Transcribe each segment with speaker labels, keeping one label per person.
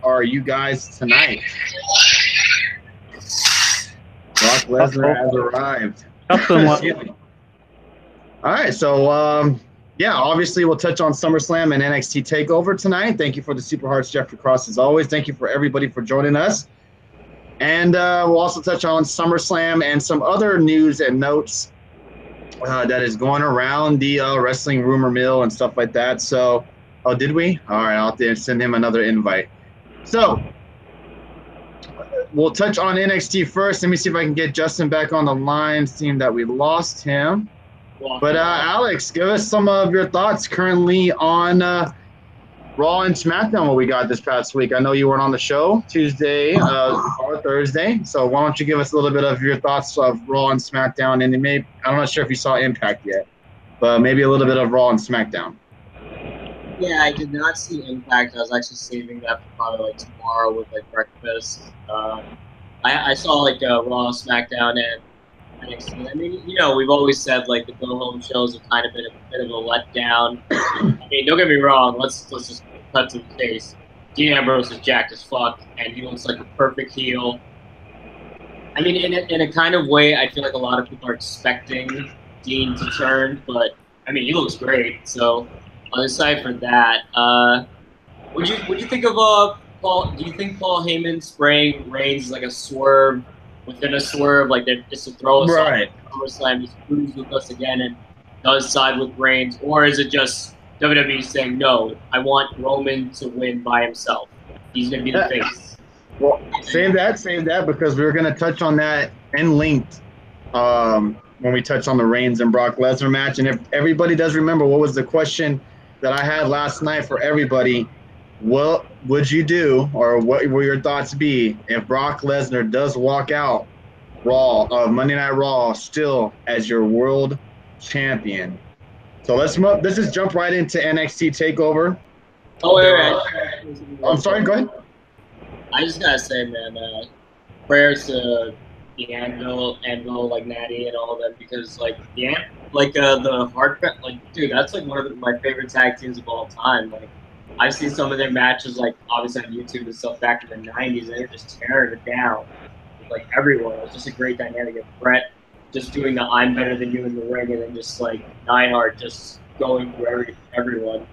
Speaker 1: are you guys tonight? Brock Lesnar has arrived. Excuse me. All right, so yeah, obviously we'll touch on SummerSlam and NXT TakeOver tonight. Thank you for the Super Hearts, Jeffrey Cross, as always. Thank you for everybody for joining us. And we'll also touch on SummerSlam and some other news and notes that is going around the wrestling rumor mill and stuff like that. So, oh, did we? All right, I'll have to send him another invite. So, we'll touch on NXT first. Let me see if I can get Justin back on the line, seeing that we lost him. But Alex, give us some of your thoughts currently on Raw and SmackDown, what we got this past week. I know you weren't on the show Tuesday or Thursday, so why don't you give us a little bit of your thoughts of Raw and SmackDown, and maybe, I'm not sure if you saw Impact yet, but maybe a little bit of Raw and SmackDown.
Speaker 2: Yeah, I did not see Impact. I was actually saving that for probably like tomorrow with like breakfast. I saw like Raw, SmackDown, and NXT. I mean, you know, we've always said like the go-home shows have kind of been a bit of a letdown. I mean, don't get me wrong. Let's just cut to the chase. Dean Ambrose is jacked as fuck, and he looks like a perfect heel. I mean, in a kind of way, I feel like a lot of people are expecting Dean to turn, but I mean, he looks great. So, aside from that, would you think of Paul? Do you think Paul Heyman spraying Reigns is like a swerve within a swerve, like they're just to throw us
Speaker 1: right
Speaker 2: on SummerSlam, just screws with us again and does side with Reigns, or is it just WWE saying no? I want Roman to win by himself. He's gonna be the face.
Speaker 1: Well, save that because we were gonna touch on that and linked when we touch on the Reigns and Brock Lesnar match. And if everybody does remember, what was the question that I had last night for everybody? What would you do, or what will your thoughts be if Brock Lesnar does walk out Monday Night Raw still as your world champion? So let's just jump right into NXT TakeOver.
Speaker 2: Oh, wait.
Speaker 1: I'm sorry, go ahead.
Speaker 2: I just gotta say, man, prayers to the Anvil, like Natty and all of them, because like the Hard, like dude, that's like one of my favorite tag teams of all time. Like, I've seen some of their matches, like obviously on YouTube and stuff back in the '90s, and they're just tearing it down. Like everyone, it was just a great dynamic. And Brett just doing the "I'm better than you" in the ring, and then just like Neidhart just going through everyone.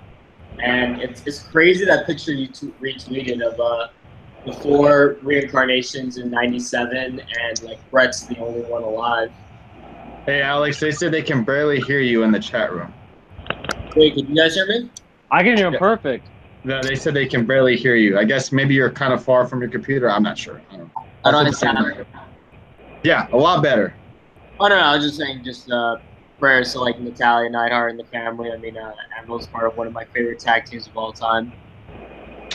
Speaker 2: And it's crazy that picture you retweeted of the 4 reincarnations in '97, and like Brett's the only one alive.
Speaker 1: Hey Alex, they said they can barely hear you in the chat room.
Speaker 2: Wait, can you guys hear me?
Speaker 3: I can hear him perfect.
Speaker 1: No, they said they can barely hear you. I guess maybe you're kind of far from your computer. I'm not sure.
Speaker 2: I don't understand.
Speaker 1: Yeah, a lot better.
Speaker 2: Oh no, I was just saying, prayers to like Natalya, Neidhart, and the family. I mean, Anvil's part of one of my favorite tag teams of all time.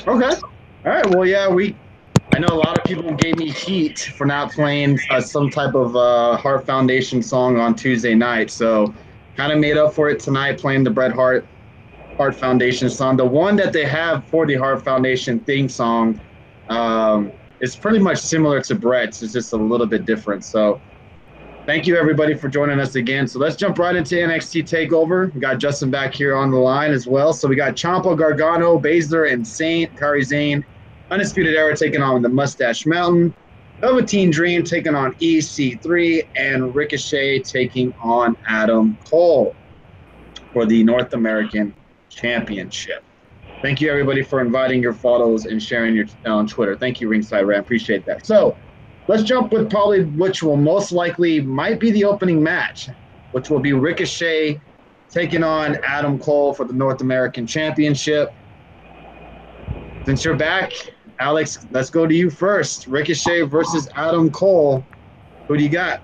Speaker 1: Okay. All right. Well, yeah, I know a lot of people gave me heat for not playing some type of Hart Foundation song on Tuesday night. So kind of made up for it tonight playing the Bret Hart Foundation song. The one that they have for the Hart Foundation theme song is pretty much similar to Bret's. It's just a little bit different. So thank you, everybody, for joining us again. So let's jump right into NXT TakeOver. We got Justin back here on the line as well. So we got Ciampa, Gargano, Baszler, and Kairi Sane. Undisputed Era taking on the Mustache Mountain. Velveteen Dream taking on EC3. And Ricochet taking on Adam Cole for the North American Championship. Thank you, everybody, for inviting your photos and sharing your on Twitter. Thank you, Ringside Ram. Appreciate that. So let's jump with probably which will most likely might be the opening match, which will be Ricochet taking on Adam Cole for the North American Championship. Since you're back, Alex, let's go to you first. Ricochet versus Adam Cole. Who do you got?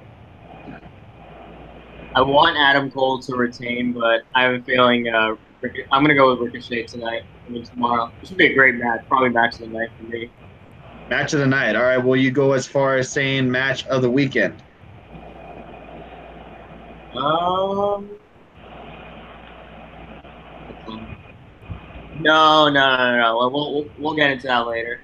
Speaker 2: I want Adam Cole to retain, but I have a feeling I'm going to go with Ricochet tonight. I mean, tomorrow. It should be a great match. Probably match of the night for me.
Speaker 1: Match of the night. All right. Will you go as far as saying match of the weekend?
Speaker 2: No. We'll get into that later.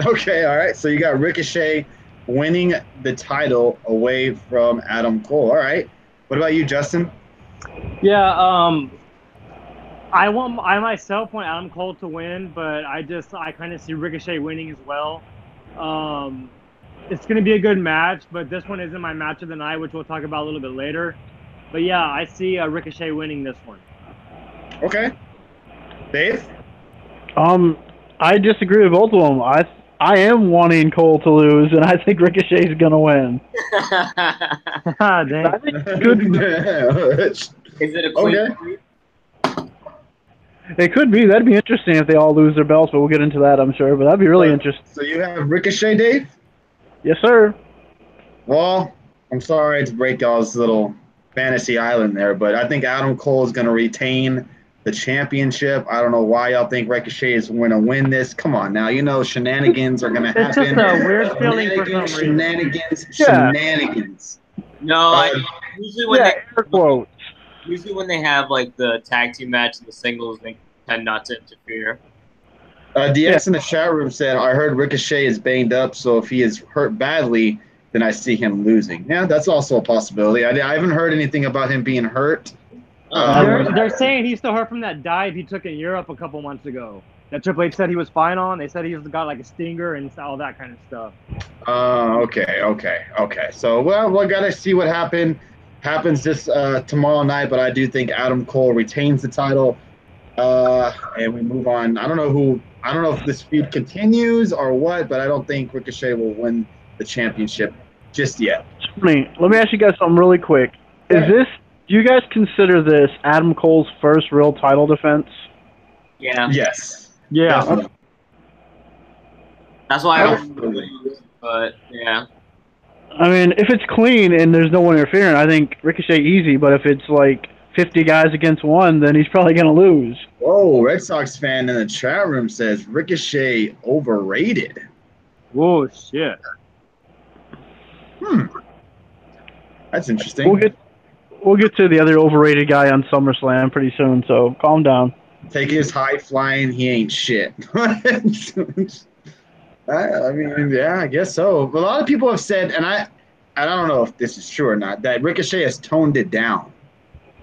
Speaker 1: Okay. All right. So you got Ricochet winning the title away from Adam Cole. All right. What about you, Justin?
Speaker 3: Yeah. I myself want Adam Cole to win, but I kind of see Ricochet winning as well. Um, it's going to be a good match, but this one isn't my match of the night, which we'll talk about a little bit later. But yeah, I see Ricochet winning this one.
Speaker 1: Okay. Dave?
Speaker 4: I disagree with both of them. I am wanting Cole to lose, and I think Ricochet's gonna win.
Speaker 3: Dang.
Speaker 4: I think it could be.
Speaker 2: Is it a clean
Speaker 1: Okay.
Speaker 2: sweep?
Speaker 4: It could be. That'd be interesting if they all lose their belts, but we'll get into that, I'm sure. But that'd be really interesting.
Speaker 1: So you have Ricochet, Dave?
Speaker 4: Yes, sir.
Speaker 1: Well, I'm sorry to break y'all's little fantasy island there, but I think Adam Cole is going to retain the championship. I don't know why y'all think Ricochet is going to win this. Come on now, you know shenanigans are going to happen.
Speaker 3: It's just a weird feeling for some reason.
Speaker 1: Shenanigans.
Speaker 2: No, usually when
Speaker 4: Yeah, air quotes.
Speaker 2: usually when they have like the tag team match and the singles, they tend not to interfere.
Speaker 1: DX in the chat room said, I heard Ricochet is banged up, so if he is hurt badly, then I see him losing. Yeah, that's also a possibility. I haven't heard anything about him being hurt.
Speaker 3: They're saying he's still hurt from that dive he took in Europe a couple months ago. That Triple H said he was fine on. They said he's got like a stinger and all that kind of stuff.
Speaker 1: Okay. So, well, we got to see what happens this tomorrow night, but I do think Adam Cole retains the title. And we move on. I don't know if this feud continues or what, but I don't think Ricochet will win the championship just yet.
Speaker 4: Let me ask you guys something really quick. Do you guys consider this Adam Cole's first real title defense?
Speaker 2: Yeah.
Speaker 1: Yes.
Speaker 3: Yeah.
Speaker 1: Definitely.
Speaker 2: That's why I don't lose, but yeah.
Speaker 4: I mean, if it's clean and there's no one interfering, I think Ricochet easy, but if it's like 50 guys against one, then he's probably going to lose.
Speaker 1: Whoa, Red Sox fan in the chat room says Ricochet overrated.
Speaker 3: Whoa, shit.
Speaker 1: That's interesting.
Speaker 4: We'll get to the other overrated guy on SummerSlam pretty soon, so calm down.
Speaker 1: Take his high flying, he ain't shit. I mean, yeah, I guess so. But a lot of people have said, and I don't know if this is true or not, that Ricochet has toned it down.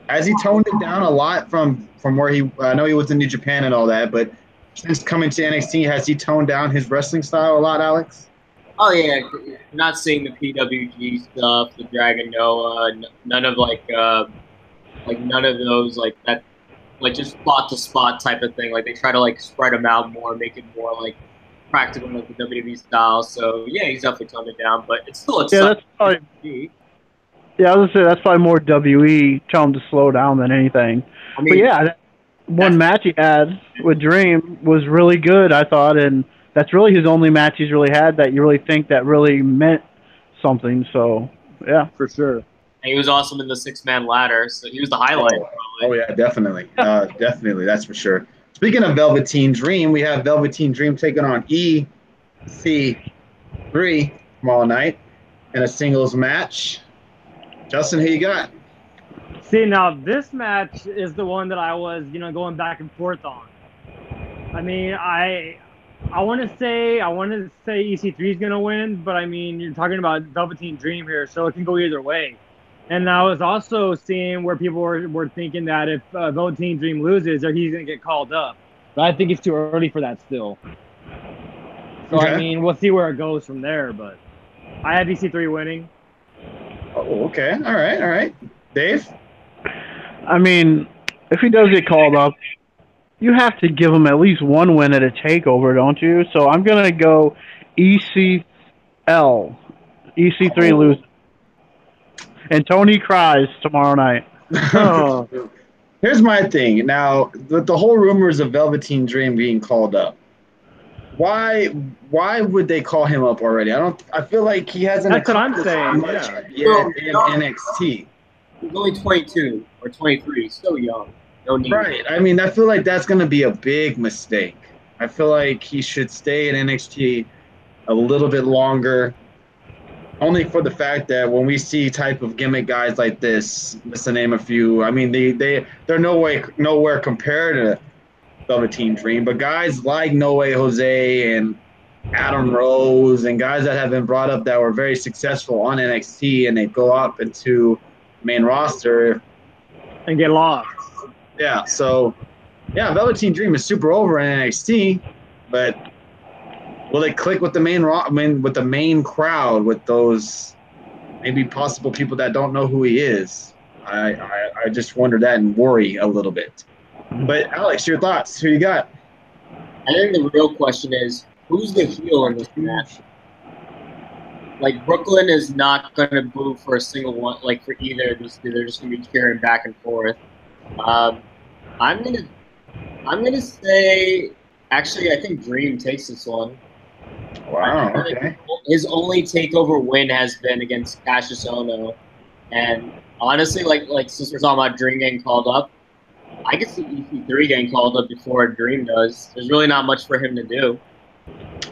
Speaker 1: Has he toned it down a lot from where I know he was in New Japan and all that, but since coming to NXT, has he toned down his wrestling style a lot, Alex?
Speaker 2: Oh yeah, not seeing the PWG stuff, the Dragon Noah, none of none of those like that, like just spot to spot type of thing. Like they try to like spread them out more, make it more like practical like the WWE style. So yeah, he's definitely toned it down, but it's still exciting.
Speaker 4: Yeah, that's probably. Yeah, I was gonna say that's probably more WE telling him to slow down than anything. I mean, but yeah, that one match he had with Dream was really good, I thought, and that's really his only match he's really had that you really think that really meant something. So yeah,
Speaker 3: for sure.
Speaker 2: And he was awesome in the 6-man ladder, so he was the highlight.
Speaker 1: Oh yeah, definitely, definitely, that's for sure. Speaking of Velveteen Dream, we have Velveteen Dream taking on EC3 tomorrow night in a singles match. Justin, who you got?
Speaker 3: See, now this match is the one that I was, going back and forth on. I mean, I want to say EC3 is gonna win, but I mean, you're talking about Velveteen Dream here, so it can go either way. And I was also seeing where people were thinking that if Velveteen Dream loses, or he's gonna get called up. But I think it's too early for that still. So okay. I mean, we'll see where it goes from there. But I have EC3 winning.
Speaker 1: Oh, okay. All right. Dave?
Speaker 4: I mean, if he does get called up, you have to give him at least one win at a takeover, don't you? So I'm going to go ECL. EC3 loses. And Tony cries tomorrow night.
Speaker 1: Oh. Here's my thing. Now, the whole rumors of Velveteen Dream being called up. Why would they call him up already? I feel like he hasn't.
Speaker 3: That's what I'm saying.
Speaker 1: Yeah. In NXT.
Speaker 2: He's only 22 or 23. Still young. No need.
Speaker 1: Right. I mean, I feel like that's going to be a big mistake. I feel like he should stay in NXT a little bit longer. Only for the fact that when we see type of gimmick guys like this, just to name a few, I mean, they're nowhere compared to Velveteen Dream, but guys like No Way Jose and Adam Rose and guys that have been brought up that were very successful on NXT and they go up into main roster
Speaker 3: and get lost.
Speaker 1: Yeah, so Yeah, Velveteen Dream is super over in NXT, but will it click with the with the main crowd, with those maybe possible people that don't know who he is? I just wonder that and worry a little bit. But Alex, your thoughts? Who you got?
Speaker 2: I think the real question is, who's the heel in this match? Like, Brooklyn is not going to boo for a single one, like, for either of these two. They're just going to be cheering back and forth. I'm gonna say, actually, I think Dream takes this one.
Speaker 1: Wow, okay.
Speaker 2: Like his only takeover win has been against Cassius Ohno, and honestly, like since we're talking about Dream getting called up, I could see EC3 getting called up before Dream does. There's really not much for him to do.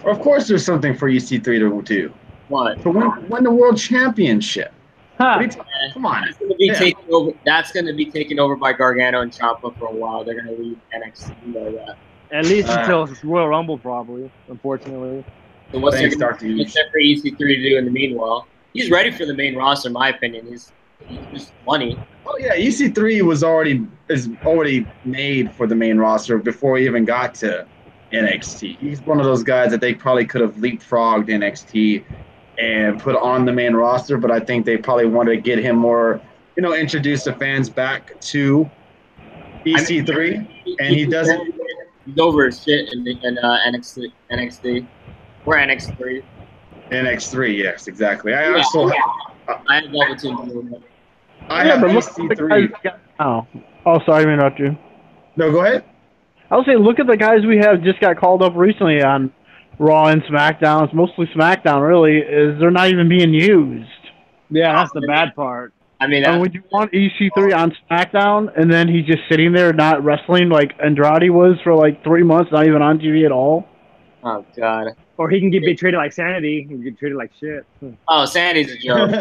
Speaker 1: Of course, there's something for EC3 to do.
Speaker 2: What?
Speaker 1: To win the world championship.
Speaker 3: Huh.
Speaker 1: Come on.
Speaker 2: That's gonna be taken over. That's gonna be taken over by Gargano and Ciampa for a while. They're gonna leave NXT like that.
Speaker 3: At least until Royal Rumble, probably. Unfortunately.
Speaker 2: So what's there for EC3 to do in the meanwhile? He's ready for the main roster, in my opinion. He's just money.
Speaker 1: Oh yeah, EC3 is already made for the main roster before he even got to NXT. He's one of those guys that they probably could have leapfrogged NXT and put on the main roster, but I think they probably wanted to get him more, introduce the fans back to EC3, and he doesn't.
Speaker 2: He's over his shit in NXT or NX3.
Speaker 1: NX3, yes, exactly. I
Speaker 2: have Velveteen.
Speaker 1: I have EC3.
Speaker 4: Sorry to interrupt you.
Speaker 1: No, go ahead.
Speaker 4: I was saying, look at the guys we have just got called up recently on Raw and SmackDown. It's mostly SmackDown, really. They're not even being used.
Speaker 3: Yeah, that's the bad part.
Speaker 2: I mean,
Speaker 4: would you want EC3 on SmackDown and then he's just sitting there not wrestling like Andrade was for like 3 months, not even on TV at all?
Speaker 2: Oh, God.
Speaker 3: Or he can be treated like Sanity. He can get treated like shit.
Speaker 2: Oh, Sanity's a joke.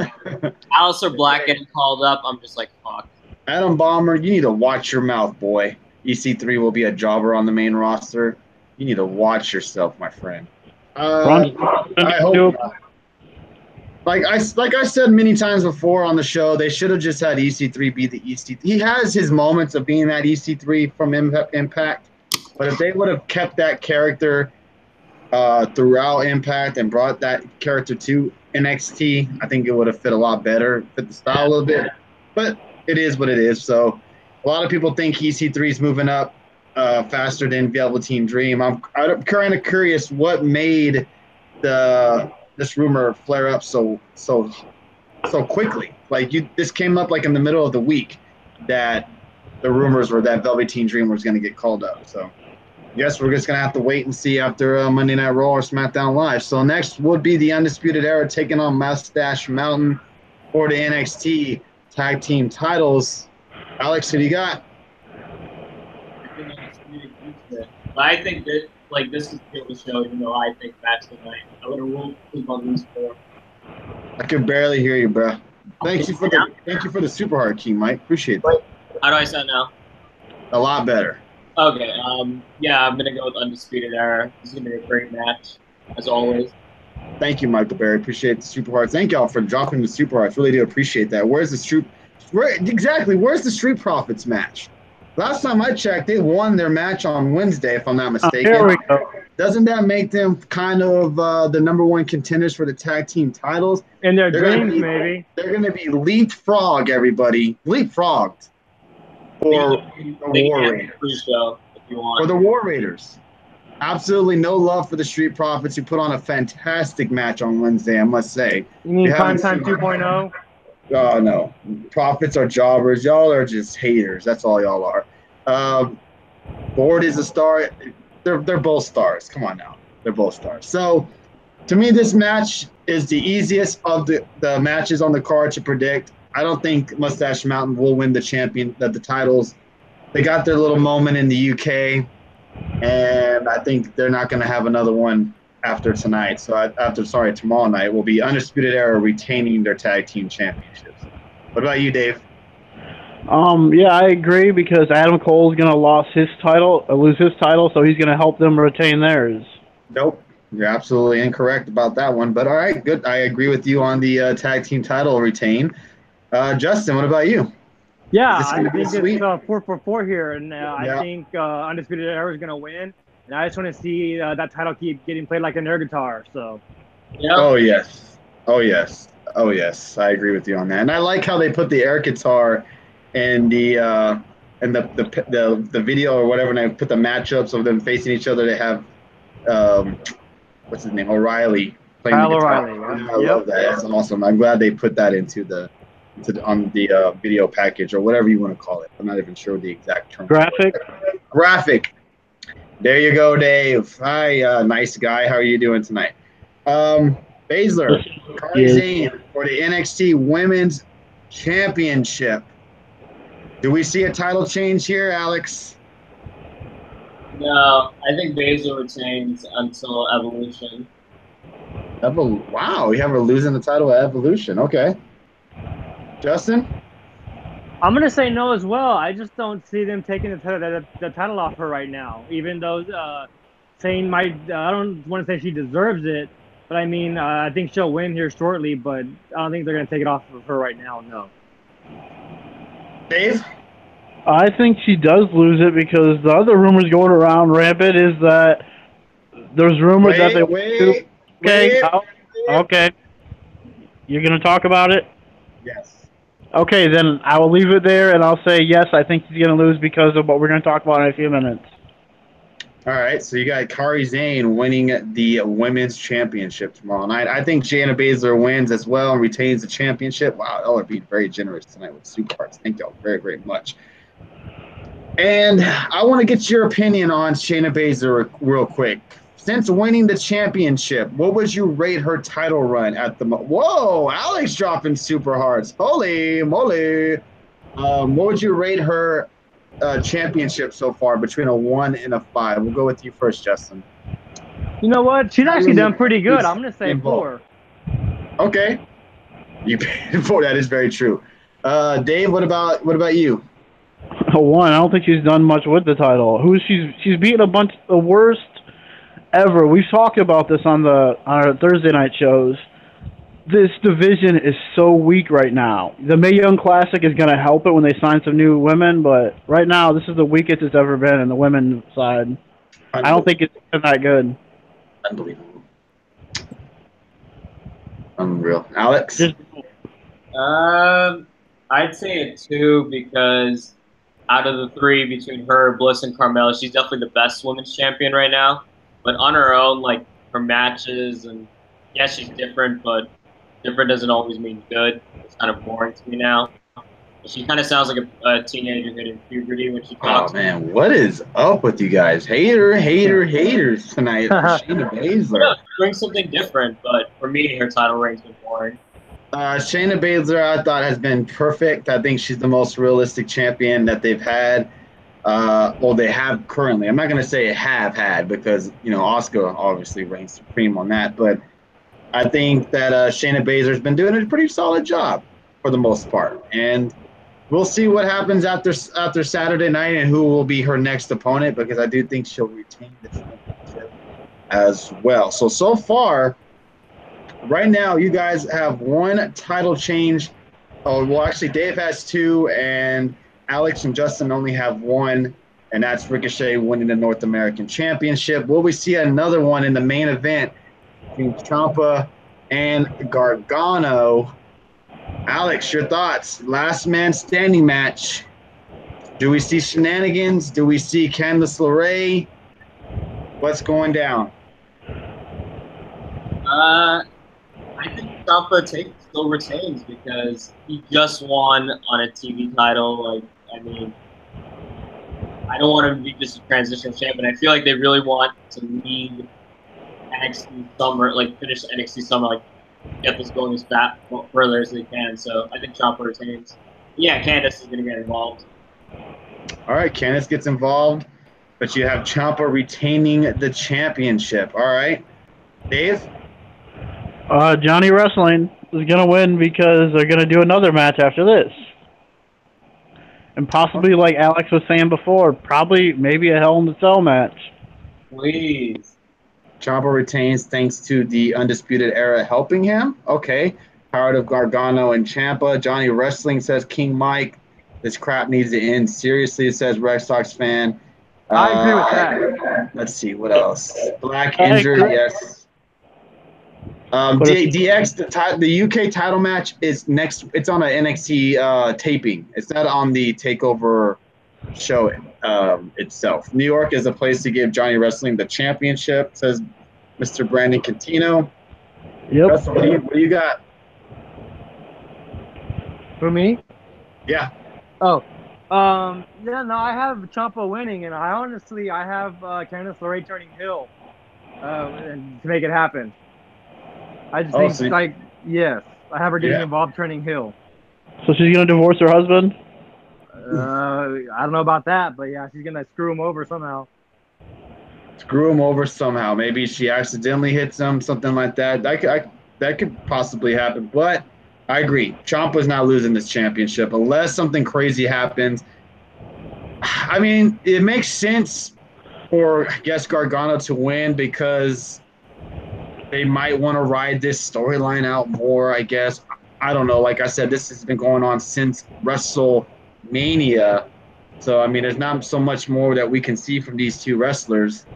Speaker 2: Aleister Black getting called up, I'm just like, fuck.
Speaker 1: Adam Bomber, you need to watch your mouth, boy. EC3 will be a jobber on the main roster. You need to watch yourself, my friend. I hope not. Like I said many times before on the show, they should have just had EC3 be the EC3. He has his moments of being that EC3 from Impact, but if they would have kept that character throughout Impact and brought that character to NXT, I think it would have fit a lot better, fit the style a little bit. But it is what it is. So a lot of people think EC3 is moving up faster than Velveteen Dream. I'm kind of curious what made this rumor flare up so quickly. Like this came up like in the middle of the week that the rumors were that Velveteen Dream was going to get called up. So I guess we're just going to have to wait and see after Monday Night Raw or SmackDown Live. So next would be the Undisputed Era taking on Mustache Mountain for the NXT Tag Team titles. Alex, who do you got?
Speaker 2: I think that this is the show, even though I think match tonight. I would have ruled on these four.
Speaker 1: I could barely hear you, bro. Thank you for the super hard key, Mike. Appreciate that.
Speaker 2: How do I sound now?
Speaker 1: A lot better.
Speaker 2: Okay. Yeah, I'm gonna go with Undisputed Era. This is gonna be a great match, as always.
Speaker 1: Thank you, Michael Berry. Appreciate the super hearts. Thank y'all for dropping the super hearts. Really do appreciate that. Where's the Street Profits match? Last time I checked, they won their match on Wednesday, if I'm not mistaken.
Speaker 4: There we go.
Speaker 1: Doesn't that make them kind of the number one contenders for the tag team titles?
Speaker 3: In their dreams, maybe.
Speaker 1: They're going to be leapfrogged for the War Raiders. For the War Raiders. Absolutely no love for the Street Profits, who put on a fantastic match on Wednesday, I must say.
Speaker 3: You mean Prime Time 2.0?
Speaker 1: Oh, no. Profits are jobbers. Y'all are just haters. That's all y'all are. Board is a star. They're both stars. Come on now. They're both stars. So, to me, this match is the easiest of the matches on the card to predict. I don't think Mustache Mountain will win the titles. They got their little moment in the UK, and I think they're not going to have another one after tonight. So tomorrow night will be Undisputed Era retaining their tag team championships. What about you, Dave?
Speaker 4: Yeah, I agree because Adam Cole's gonna lose his title, so he's gonna help them retain theirs.
Speaker 1: Nope, you're absolutely incorrect about that one. But all right, good. I agree with you on the tag team title retain. Justin, what about you?
Speaker 3: Yeah,
Speaker 1: Is this
Speaker 3: I
Speaker 1: going to be
Speaker 3: think it's
Speaker 1: sweet?
Speaker 3: 4-4 here, and I
Speaker 1: Yeah.
Speaker 3: think Undisputed Era is going to win. And I just want to see that title keep getting played like an air guitar. So.
Speaker 2: Yeah.
Speaker 1: Oh yes. Oh yes. Oh yes. I agree with you on that. And I like how they put the air guitar and the video or whatever, and I put the matchups of them facing each other. They have what's his name, O'Reilly playing the
Speaker 3: Kyle
Speaker 1: guitar.
Speaker 3: O'Reilly.
Speaker 1: Yeah, I
Speaker 3: Yep.
Speaker 1: love that. That's awesome. I'm glad they put that on the video package or whatever you want to call it. I'm not even sure the exact term.
Speaker 4: Graphic.
Speaker 1: Graphic. There you go, Dave. Hi, nice guy. How are you doing tonight? Baszler, Kairi Sane for the NXT Women's Championship. Do we see a title change here, Alex?
Speaker 2: No, I think Baszler retains until Evolution.
Speaker 1: Wow, we have her losing the title at Evolution. Okay. Justin?
Speaker 3: I'm going to say no as well. I just don't see them taking the title off her right now, even though Sane might, I don't want to say she deserves it, but I mean, I think she'll win here shortly, but I don't think they're going to take it off of her right now, no.
Speaker 1: Dave?
Speaker 4: I think she does lose it because the other rumors going around rampant is that there's rumors that they okay. You're gonna talk about it?
Speaker 1: Yes.
Speaker 4: Okay, then I will leave it there and I'll say yes, I think she's gonna lose because of what we're gonna talk about in a few minutes.
Speaker 1: All right, so you got Kairi Sane winning the women's championship tomorrow night. I think Shayna Baszler wins as well and retains the championship. Wow, y'all are being very generous tonight with super hearts. Thank y'all very, very much. And I want to get your opinion on Shayna Baszler real quick. Since winning the championship, what would you rate her title run at the Whoa, Alex dropping super hearts. Holy moly. What would you rate her championship so far between a 1 and a 5? We'll go with you first, Justin.
Speaker 3: You know what? She's actually done pretty good. I'm going to say 4.
Speaker 1: Okay. You paid 4. That is very true. Dave, what about you?
Speaker 4: A 1. I don't think she's done much with the title. She's beaten a bunch of the worst ever. We've talked about this on our Thursday night shows. This division is so weak right now. The Mae Young Classic is going to help it when they sign some new women, but right now this is the weakest it's ever been in the women's side. I don't think it's been that good.
Speaker 1: Unbelievable. Unreal. Alex?
Speaker 2: I'd say a 2 because out of the 3 between her, Bliss, and Carmella, she's definitely the best women's champion right now. But on her own, like her matches, and yes, she's different, but different doesn't always mean good. It's kind of boring to me now. She kind of sounds like a teenager hitting puberty when she talks.
Speaker 1: Oh man, what is up with you guys? Haters tonight for Shayna Baszler.
Speaker 2: Yeah, bring something different, but for me, her title reign's been boring.
Speaker 1: Shayna Baszler, I thought, has been perfect. I think she's the most realistic champion that they've had. Well, they have currently. I'm not going to say have had because, Asuka obviously reigns supreme on that. But I think that Shayna Baszler's been doing a pretty solid job for the most part. And we'll see what happens after Saturday night and who will be her next opponent, because I do think she'll retain the championship as well. So far, right now, you guys have 1 title change. Oh, well, actually, Dave has 2, and Alex and Justin only have 1, and that's Ricochet winning the North American Championship. Will we see another one in the main event between Ciampa and Gargano? Alex, your thoughts. Last man standing match. Do we see shenanigans? Do we see Candice LeRae? What's going down?
Speaker 2: I think Ciampa still retains because he just won on a TV title. I don't want him to be just a transitional champion. I feel like they really want to lead NXT Summer, finish NXT Summer, get this going as further as they can. So I think Ciampa retains. Yeah, Candice is going to get involved.
Speaker 1: All right, Candice gets involved, but you have Ciampa retaining the championship. All right, Dave?
Speaker 4: Johnny Wrestling is going to win because they're going to do another match after this. And possibly, like Alex was saying before, maybe a Hell in the Cell match.
Speaker 2: Please.
Speaker 1: Ciampa retains thanks to the Undisputed Era helping him. Okay. Powered of Gargano and Ciampa. Johnny Wrestling says King Mike This crap needs to end. Seriously, it says Red Sox fan.
Speaker 3: I agree with that.
Speaker 1: Let's see, what else? Black
Speaker 4: I
Speaker 1: injured,
Speaker 4: agree.
Speaker 1: yes.
Speaker 4: But
Speaker 1: DX, the UK title match is next. It's on an NXT taping. It's not on the Takeover show itself. New York is a place to give Johnny Wrestling the championship, says Mr. Brandon Cantino.
Speaker 4: Yep.
Speaker 1: Russell, what do you got?
Speaker 3: For me?
Speaker 1: Yeah.
Speaker 3: Oh. Yeah, no, I have Ciampa winning, and I have Candice LeRae turning heel and to make it happen. I just think, yes, I have her getting involved turning heel.
Speaker 4: So she's going to divorce her husband?
Speaker 3: I don't know about that, but yeah, she's going to screw him over somehow.
Speaker 1: Screw him over somehow. Maybe she accidentally hits him, something like that. That could possibly happen. But I agree. Ciampa's not losing this championship unless something crazy happens. I mean, it makes sense for, I guess, Gargano to win because they might want to ride this storyline out more, I guess. I don't know. Like I said, this has been going on since WrestleMania. So, I mean, there's not so much more that we can see from these two wrestlers.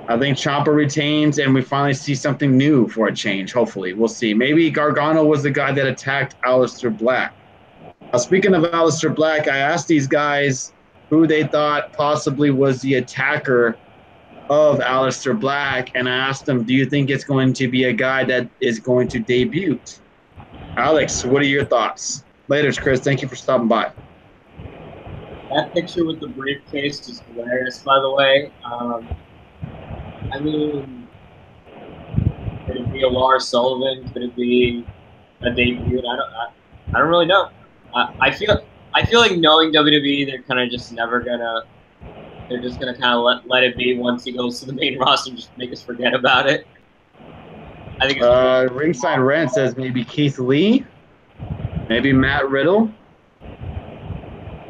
Speaker 1: I think Ciampa retains, and we finally see something new for a change, hopefully. We'll see. Maybe Gargano was the guy that attacked Aleister Black. Now, speaking of Aleister Black, I asked these guys who they thought possibly was the attacker of Aleister Black, and I asked them, do you think it's going to be a guy that is going to debut? Alex, what are your thoughts? Later, Chris. Thank you for stopping by.
Speaker 2: That picture with the briefcase is hilarious, by the way. I mean, could it be a Lars Sullivan? Could it be a debut? I don't really know. I feel like knowing WWE, they're kind of just never gonna. They're just gonna kind of let it be once he goes to the main roster, just make us forget about it. I think it's
Speaker 1: Ringside Rant says maybe Keith Lee, maybe Matt Riddle,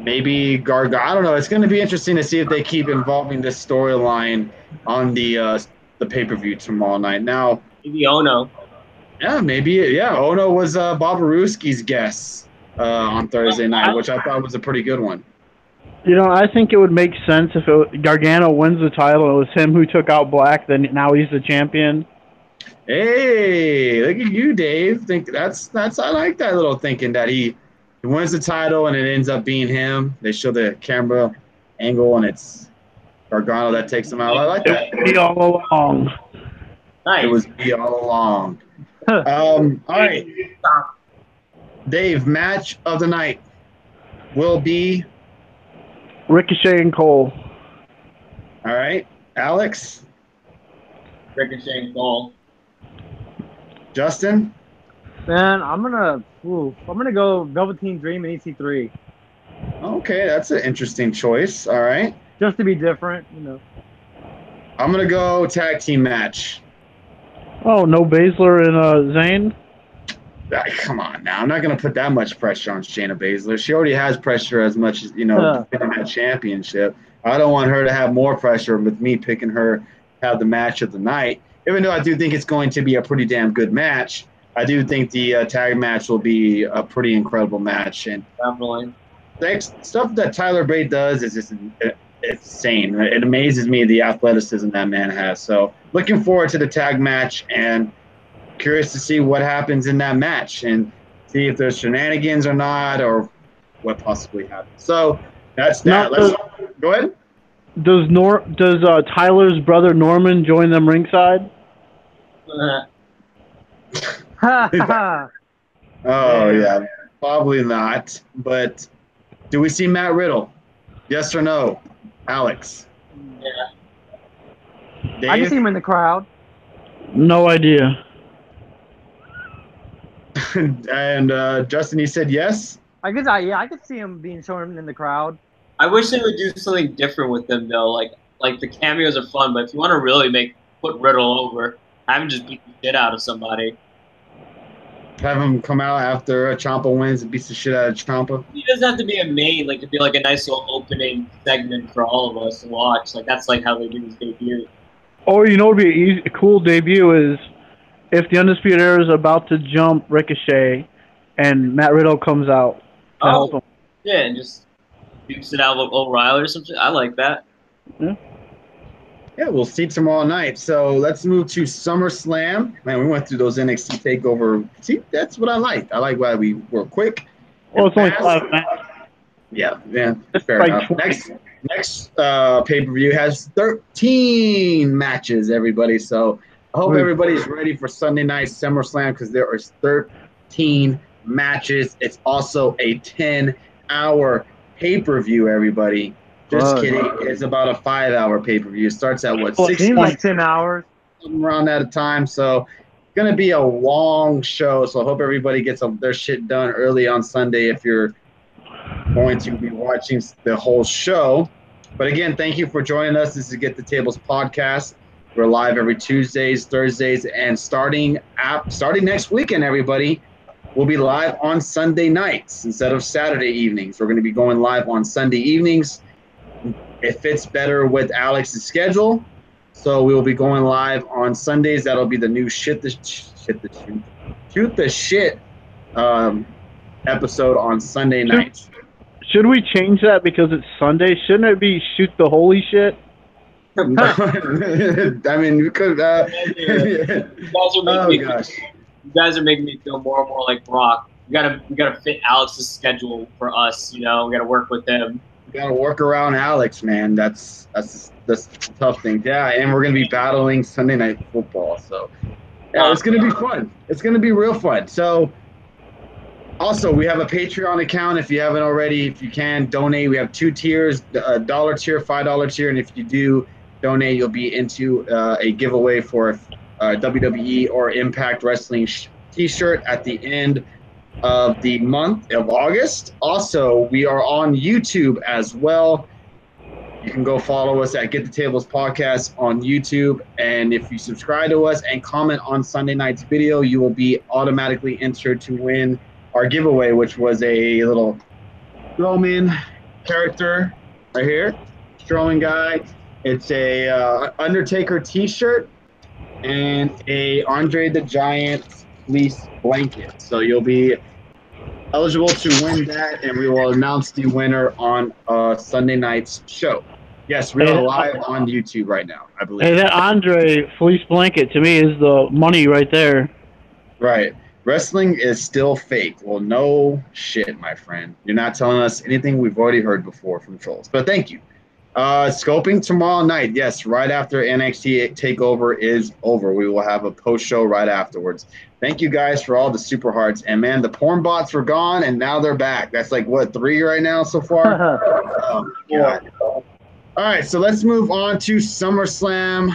Speaker 1: maybe Gargano. I don't know. It's going to be interesting to see if they keep involving this storyline on the pay-per-view tomorrow night. Now,
Speaker 2: maybe Ono.
Speaker 1: Yeah, maybe. Yeah, Ono was Bobarooski's guest on Thursday night, which I thought was a pretty good one.
Speaker 4: You know, I think it would make sense if Gargano wins the title and it was him who took out Black, then now he's the champion.
Speaker 1: Hey, look at you, Dave. Think that's I like that little thinking that he wins the title and it ends up being him. They show the camera angle and it's Gargano that takes him out. I like that.
Speaker 4: It was me all along.
Speaker 2: Nice.
Speaker 1: It was me all along. All right. Dave, match of the night will be
Speaker 4: Ricochet and Cole.
Speaker 1: All right. Alex?
Speaker 2: Ricochet and Cole.
Speaker 1: Justin?
Speaker 3: Man, I'm gonna go Velveteen Dream and EC3.
Speaker 1: Okay, that's an interesting choice. All right.
Speaker 3: Just to be different, you know.
Speaker 1: I'm gonna go tag team match.
Speaker 4: Oh, no Baszler and Zayn?
Speaker 1: Come on now. I'm not going to put that much pressure on Shayna Baszler. She already has pressure as much as, defending that championship. I don't want her to have more pressure with me picking her to have the match of the night. Even though I do think it's going to be a pretty damn good match, I do think the tag match will be a pretty incredible match. And
Speaker 2: definitely.
Speaker 1: Stuff that Tyler Bate does is just insane. It amazes me the athleticism that man has. So looking forward to the tag match and curious to see what happens in that match and see if there's shenanigans or not or what possibly happens. So that's that. Go ahead.
Speaker 4: Does Tyler's brother Norman join them ringside?
Speaker 1: Oh, yeah. Probably not. But do we see Matt Riddle? Yes or no? Alex?
Speaker 2: Yeah.
Speaker 1: Dave?
Speaker 3: I can see him in the crowd.
Speaker 4: No idea.
Speaker 1: And Justin, you said yes?
Speaker 3: I could see him being shown in the crowd.
Speaker 2: I wish they would do something different with them though. Like the cameos are fun, but if you want to really put Riddle over, have him just beat the shit out of somebody.
Speaker 1: Have him come out after Ciampa wins and beats the shit out of Ciampa?
Speaker 2: He doesn't have to be a main. Like it'd be like a nice little opening segment for all of us to watch. Like that's like how they do his debut.
Speaker 4: Or would be a cool debut is if the Undisputed Era is about to jump Ricochet and Matt Riddle comes out to help him.
Speaker 2: Yeah, and just dukes it out with O'Reilly or something. I like that.
Speaker 4: Yeah.
Speaker 1: Yeah, we'll see tomorrow night. So let's move to SummerSlam. Man, we went through those NXT Takeover. See, that's what I like. I like why we were quick
Speaker 4: Well,
Speaker 1: and
Speaker 4: it's only
Speaker 1: fast.
Speaker 4: 5 minutes.
Speaker 1: Yeah,
Speaker 4: It's
Speaker 1: fair
Speaker 4: like
Speaker 1: enough.
Speaker 4: 20.
Speaker 1: Next pay-per-view has 13 matches, everybody. So I hope everybody's ready for Sunday night SummerSlam because there are 13 matches. It's also a 10-hour pay-per-view, everybody. Just kidding. It's about a 5-hour pay-per-view. It starts at what,
Speaker 3: Well, it seems
Speaker 1: 6
Speaker 3: like 10 hours.
Speaker 1: around that time. So it's going to be a long show. So I hope everybody gets their shit done early on Sunday if you're going to be watching the whole show. But again, thank you for joining us. This is Get the Tables podcast. We're live every Tuesdays, Thursdays, and starting next weekend, everybody, we'll be live on Sunday nights instead of Saturday evenings. We're going to be going live on Sunday evenings. It fits better with Alex's schedule. So we will be going live on Sundays. That'll be the new shoot the shit episode on Sunday nights.
Speaker 4: Should we change that because it's Sunday? Shouldn't it be shoot the holy shit?
Speaker 1: I mean, you could.
Speaker 2: You guys are making me feel more and more like Brock. We gotta fit Alex's schedule for us. You know, we gotta work with him.
Speaker 1: We gotta work around Alex, man. That's the tough thing. Yeah, and we're gonna be battling Sunday Night Football. So yeah, it's gonna be fun. It's gonna be real fun. So. Also, we have a Patreon account. If you haven't already, if you can donate, we have 2 tiers: a $1 tier, $5 tier, and if you do donate, you'll be into a giveaway for a WWE or Impact Wrestling T-shirt at the end of the month of August. Also, we are on YouTube as well. You can go follow us at Get the Tables Podcast on YouTube, and if you subscribe to us and comment on Sunday night's video, you will be automatically entered to win our giveaway, which was a little Strowman character right here, Strowman guy. It's a Undertaker T-shirt and a Andre the Giant fleece blanket. So you'll be eligible to win that, and we will announce the winner on Sunday night's show. Yes, we are live on YouTube right now, I believe.
Speaker 4: Hey, that Andre fleece blanket to me is the money right there.
Speaker 1: Right. Wrestling is still fake. Well, no shit, my friend. You're not telling us anything we've already heard before from trolls. But thank you. Scoping tomorrow night. Yes, right after NXT TakeOver is over. We will have a post show right afterwards. Thank you guys for all the super hearts. And man, the porn bots were gone and now they're back. That's like what, 3 right now so far? God. All right, so let's move on to SummerSlam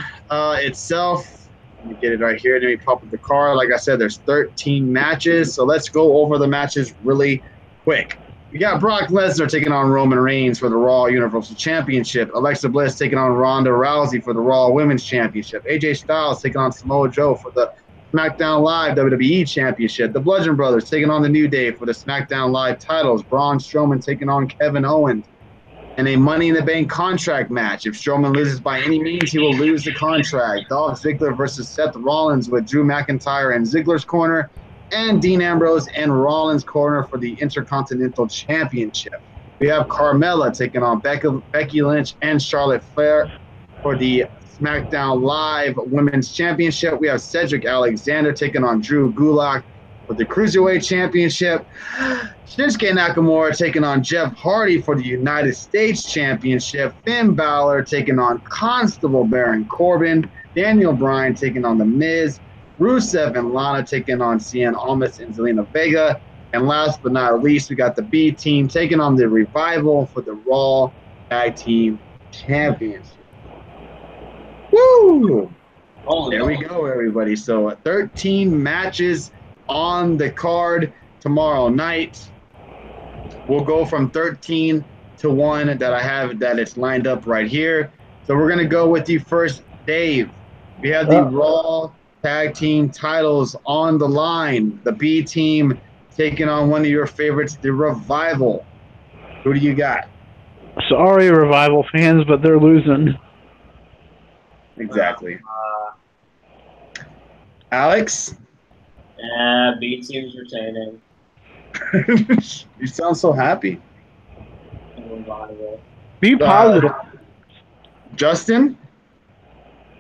Speaker 1: itself. Let me get it right here. Let me pop up the card. Like I said, there's 13 matches. So let's go over the matches really quick. We got Brock Lesnar taking on Roman Reigns for the Raw Universal Championship. Alexa Bliss taking on Ronda Rousey for the Raw Women's Championship. AJ Styles taking on Samoa Joe for the SmackDown Live WWE Championship. The Bludgeon Brothers taking on the New Day for the SmackDown Live titles. Braun Strowman taking on Kevin Owens in a Money in the Bank contract match. If Strowman loses by any means, he will lose the contract. Dolph Ziggler versus Seth Rollins with Drew McIntyre in Ziggler's corner, and Dean Ambrose in Rollins' corner for the Intercontinental Championship. We have Carmella taking on Becky Lynch and Charlotte Flair for the SmackDown Live Women's Championship. We have Cedric Alexander taking on Drew Gulak for the Cruiserweight Championship. Shinsuke Nakamura taking on Jeff Hardy for the United States Championship. Finn Balor taking on Constable Baron Corbin. Daniel Bryan taking on The Miz. Rusev and Lana taking on Cien Almas and Zelina Vega. And last but not least, we got the B Team taking on the Revival for the Raw Tag Team Championship. Woo! There we go, everybody. So 13 matches on the card tomorrow night. We'll go from 13 to 1 that I have that it's lined up right here. So we're going to go with you first, Dave. We have the Raw Tag Team titles on the line. The B Team taking on one of your favorites, the Revival. Who do you got?
Speaker 4: Sorry, Revival fans, but they're losing.
Speaker 1: Exactly. Alex?
Speaker 2: Yeah, B Team's retaining.
Speaker 1: You sound so happy.
Speaker 2: Lana.
Speaker 4: Be positive.
Speaker 1: Justin?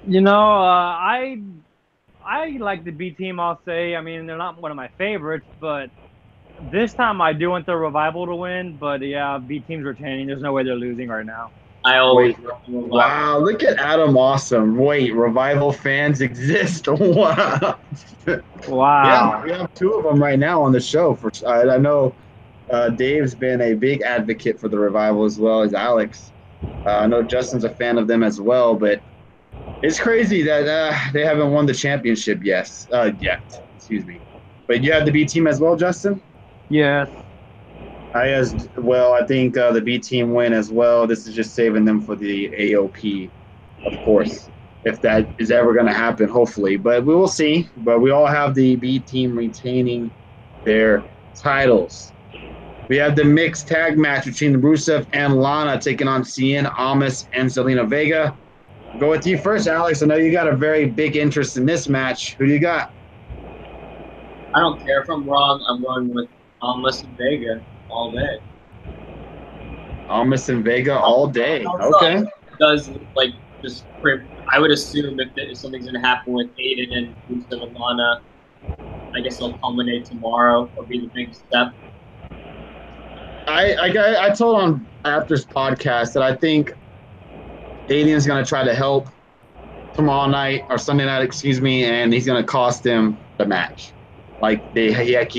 Speaker 3: You know, I like the B team. I'll say. I mean, they're not one of my favorites, but this time I do want the Revival to win. But yeah, B team's retaining. There's no way they're losing right now.
Speaker 2: I always
Speaker 1: Wow, look at Adam Awesome. Wait, Revival fans exist. Wow.
Speaker 3: Wow.
Speaker 1: Yeah, we have two of them right now on the show. I know Dave's been a big advocate for the Revival as well as Alex. I know Justin's a fan of them as well, but it's crazy that they haven't won the championship yet. Excuse me. But you have the B team as well, Justin?
Speaker 3: Yes.
Speaker 1: I think the B team win as well. This is just saving them for the AOP, of course, if that is ever going to happen, hopefully. But we will see. But we all have the B team retaining their titles. We have the mixed tag match between Rusev and Lana taking on Cien, Almas, and Zelina Vega. Go with you first, Alex. I know you got a very big interest in this match. Who do you got?
Speaker 2: I don't care if I'm wrong. I'm going with Almas and Vega all day.
Speaker 1: Almas and Vega all day. Okay.
Speaker 2: Does I would assume if something's going to happen with Aiden and Rusev and Lana, I guess it'll culminate tomorrow or be the big step.
Speaker 1: I told on after this podcast that I think Aiden's going to try to help tomorrow night or Sunday night, excuse me, and he's going to cost them the match. Like he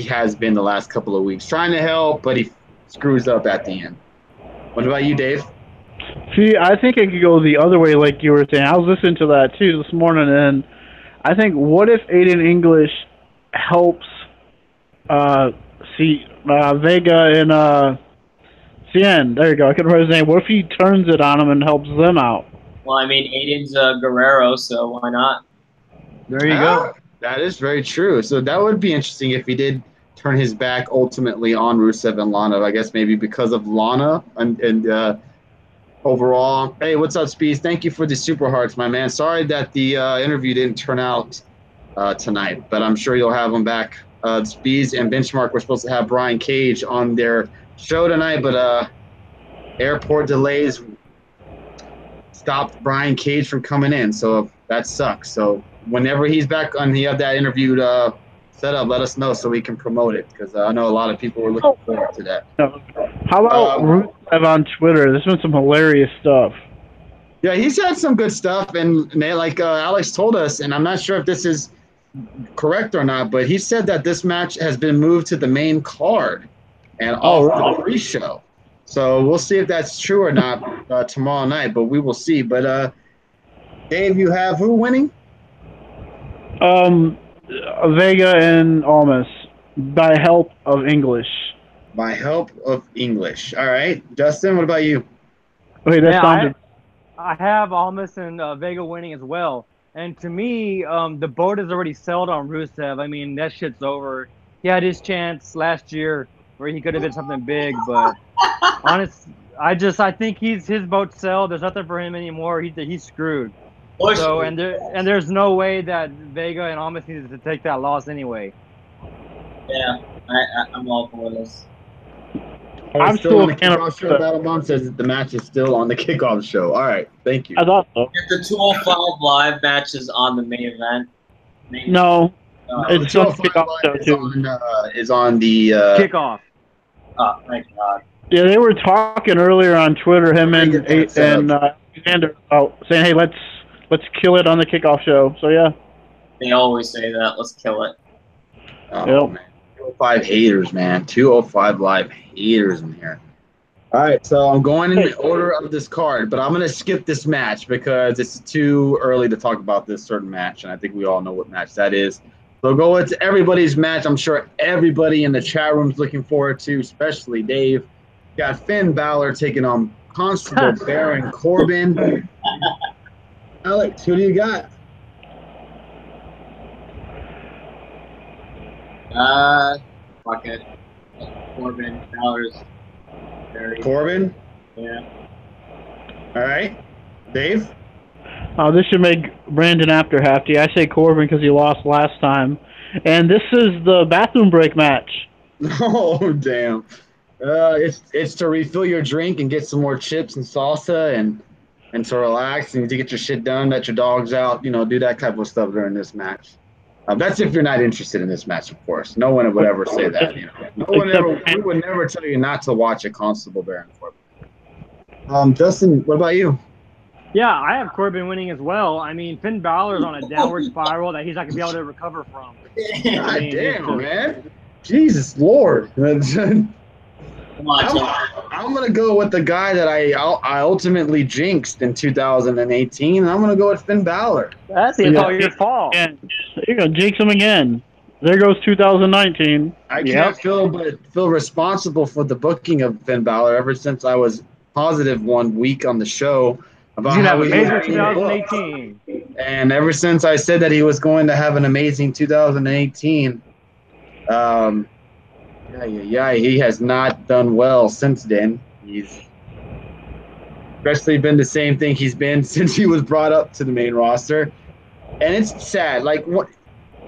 Speaker 1: has been the last couple of weeks, trying to help, but he screws up at the end. What about you, Dave?
Speaker 4: See, I think it could go the other way, like you were saying. I was listening to that too this morning, and I think what if Aiden English helps Vega and Cien? There you go. I couldn't remember his name. What if he turns it on him and helps them out?
Speaker 2: Well, I mean, Aiden's Guerrero, so why not?
Speaker 3: There you go.
Speaker 1: That is very true. So that would be interesting if he did turn his back ultimately on Rusev and Lana. I guess maybe because of Lana and overall. Hey, what's up, Speeds? Thank you for the super hearts, my man. Sorry that the interview didn't turn out tonight, but I'm sure you'll have them back. Speeds and Benchmark were supposed to have Brian Cage on their show tonight, but airport delays stopped Brian Cage from coming in, so that sucks. So whenever he's back and you have that interview set up, let us know so we can promote it, because I know a lot of people were looking forward to that.
Speaker 4: How about Rusev on Twitter? There's been some hilarious stuff.
Speaker 1: Yeah, he's had some good stuff, and like Alex told us, and I'm not sure if this is correct or not, but he said that this match has been moved to the main card and off the pre-show. So we'll see if that's true or not tomorrow night, but we will see. But Dave, you have who winning?
Speaker 4: Vega and Almas by help of English.
Speaker 1: By help of English. All right. Justin, what about you?
Speaker 4: Okay, that sounded...
Speaker 3: I have Almas and Vega winning as well. And to me, the boat is already sailed on Rusev. I mean, that shit's over. He had his chance last year where he could have been something big, but I think his boat sailed. There's nothing for him anymore. He's screwed. So and there's no way that Vega and Almas needed to take that loss anyway.
Speaker 2: Yeah, I'm all for this.
Speaker 1: I'm still on the kickoff show. Battlemon says that the match is still on the kickoff show. All right, thank you.
Speaker 4: I thought so.
Speaker 2: If the 205 live match is on the main event.
Speaker 4: No, it's on the kickoff show too.
Speaker 1: Is on the
Speaker 3: kickoff.
Speaker 2: Oh, thank God.
Speaker 4: Yeah, they were talking earlier on Twitter, him and Alexander, saying, "Hey, let's kill it on the kickoff show." So yeah.
Speaker 2: They always say that. Let's kill it.
Speaker 1: Oh, man. 205 haters, man. 205 live haters in here. All right, so I'm going in the order of this card, but I'm going to skip this match because it's too early to talk about this certain match, and I think we all know what match that is. So go into everybody's match. I'm sure everybody in the chat room is looking forward to, especially Dave. Got Finn Balor taking on Constable Baron Corbin. Alex, who do you got?
Speaker 2: Fuck it. Corbin, Balor's very...
Speaker 1: Corbin?
Speaker 2: Yeah.
Speaker 1: All right. Dave?
Speaker 4: This should make Brandon after Hafty. I say Corbin because he lost last time. And this is the bathroom break match.
Speaker 1: Oh, damn. It's to refill your drink and get some more chips and salsa and to relax and to get your shit done, let your dogs out, do that type of stuff during this match. That's if you're not interested in this match, of course. No one would ever say that. We would never tell you not to watch a Constable Baron Corbin. Justin, what about you?
Speaker 3: Yeah, I have Corbin winning as well. I mean, Finn Balor's on a downward spiral that he's not gonna be able to recover from.
Speaker 1: God damn, man. Jesus Lord. I'm gonna go with the guy that I ultimately jinxed in 2018, and I'm gonna go with Finn Balor.
Speaker 3: That's all your fault.
Speaker 4: You're gonna jinx him again. There goes 2019.
Speaker 1: I can't feel responsible for the booking of Finn Balor ever since I was positive one week on the show about how he
Speaker 3: was 2018.
Speaker 1: And ever since I said that he was going to have an amazing 2018, he has not done well since then. He's especially been the same thing he's been since he was brought up to the main roster. And it's sad. Like,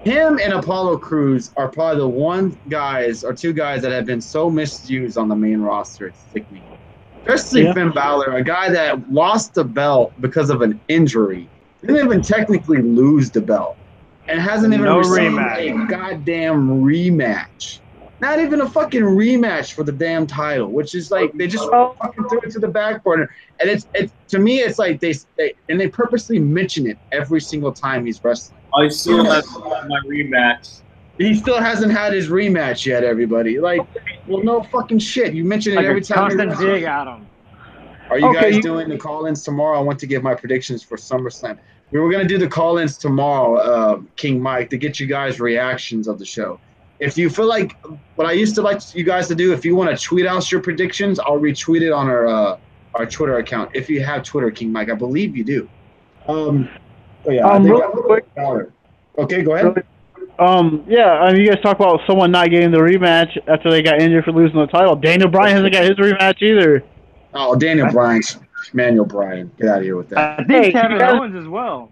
Speaker 1: him and Apollo Crews are probably the two guys that have been so misused on the main roster. It's sickening. Especially Finn Balor, a guy that lost the belt because of an injury. Didn't even technically lose the belt. And hasn't even received a goddamn rematch. Not even a fucking rematch for the damn title, which is like they just fucking threw it to the back burner. And it's to me, it's like they purposely mention it every single time he's wrestling.
Speaker 2: I still have my rematch.
Speaker 1: He still hasn't had his rematch yet, everybody. Like, well, no fucking shit. You mention it every time.
Speaker 3: Constant dig at him.
Speaker 1: Are you guys doing the call-ins tomorrow? I want to give my predictions for SummerSlam. We were going to do the call-ins tomorrow, King Mike, to get you guys reactions of the show. If you feel like what I used to like you guys to do, if you want to tweet out your predictions, I'll retweet it on our Twitter account. If you have Twitter, King Mike, I believe you do.
Speaker 4: Real quick.
Speaker 1: Okay, go ahead.
Speaker 4: You guys talk about someone not getting the rematch after they got injured for losing the title. Daniel Bryan hasn't got his rematch either.
Speaker 1: Oh, Daniel Bryan's Manuel Bryan. Get out of here with that.
Speaker 3: I think Kevin Owens as well.